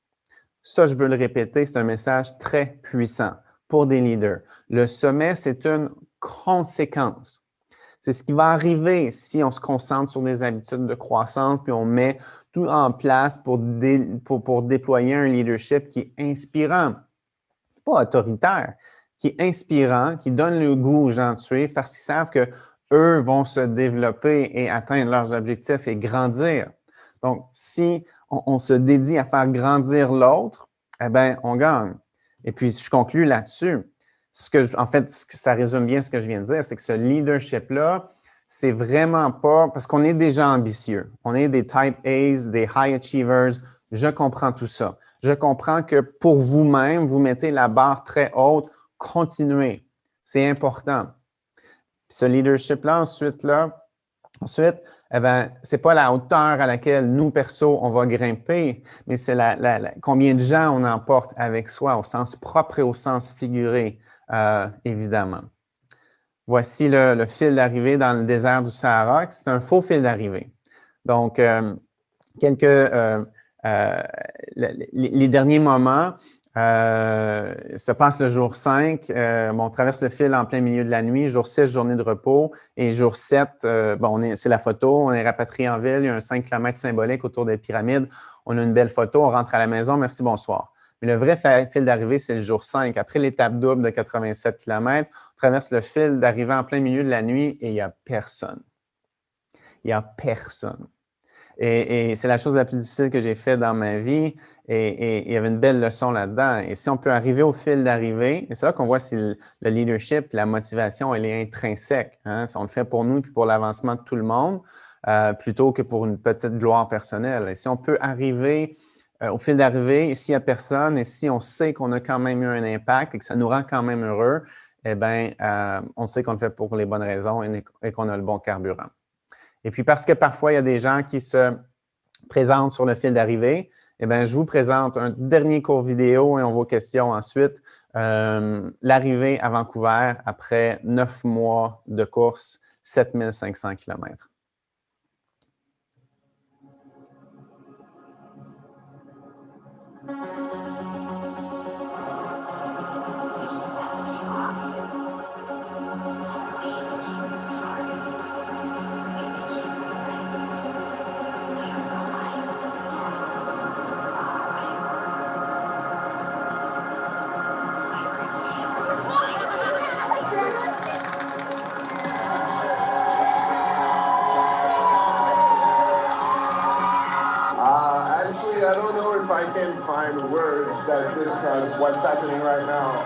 Ça, je veux le répéter, c'est un message très puissant pour des leaders. Le sommet, c'est une conséquence. C'est ce qui va arriver si on se concentre sur des habitudes de croissance, puis on met tout en place pour déployer un leadership qui est inspirant, pas autoritaire, qui est inspirant, qui donne le goût aux gens de suivre parce qu'ils savent qu'eux vont se développer et atteindre leurs objectifs et grandir. Donc, si on se dédie à faire grandir l'autre, eh bien, on gagne. Et puis, je conclue là-dessus. En fait, ça résume bien ce que je viens de dire, c'est que ce leadership-là, c'est vraiment pas, parce qu'on est déjà ambitieux. On est des type A's, des high achievers. Je comprends tout ça. Je comprends que pour vous-même, vous mettez la barre très haute. Continuez. C'est important. Puis ce leadership-là, ensuite, eh bien, ce n'est pas la hauteur à laquelle nous, perso, on va grimper, mais c'est combien de gens on emporte avec soi au sens propre et au sens figuré, évidemment. Voici le fil d'arrivée dans le désert du Sahara. C'est un faux fil d'arrivée. Donc, les derniers moments se passent le jour 5. On traverse le fil en plein milieu de la nuit. Jour 6, journée de repos. Et jour 7, c'est la photo. On est rapatrié en ville. Il y a un 5 km symbolique autour des pyramides. On a une belle photo. On rentre à la maison. Merci, bonsoir. Mais le vrai fil d'arrivée, c'est le jour 5. Après l'étape double de 87 km, on traverse le fil d'arrivée en plein milieu de la nuit et il n'y a personne. Il n'y a personne. Et c'est la chose la plus difficile que j'ai faite dans ma vie. Et il y avait une belle leçon là-dedans. Et si on peut arriver au fil d'arrivée, et c'est là qu'on voit si le leadership, la motivation, elle est intrinsèque. Hein? On le fait pour nous et pour l'avancement de tout le monde, plutôt que pour une petite gloire personnelle. Et si on peut arriver au fil d'arrivée, et s'il n'y a personne, et si on sait qu'on a quand même eu un impact et que ça nous rend quand même heureux, eh bien, on sait qu'on le fait pour les bonnes raisons et qu'on a le bon carburant. Et puis, parce que parfois, il y a des gens qui se présentent sur le fil d'arrivée, eh bien, je vous présente un dernier cours vidéo et on va aux questions ensuite. L'arrivée à Vancouver après 9 mois de course, 7500 km. I don't know if I can find words that describe what's happening right now.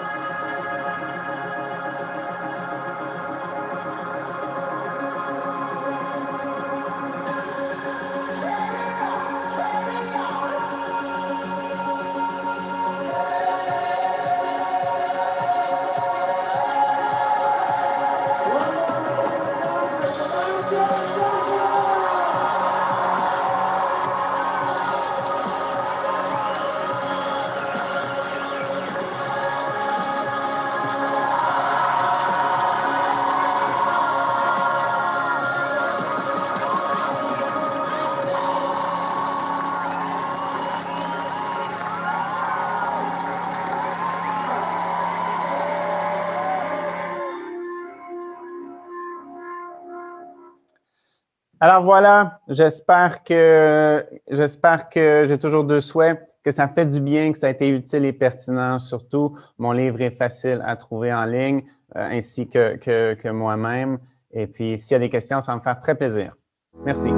Alors voilà, j'espère que j'ai toujours deux souhaits, que ça fait du bien, que ça a été utile et pertinent surtout. Mon livre est facile à trouver en ligne, ainsi que moi-même. Et puis, s'il y a des questions, ça va me faire très plaisir. Merci.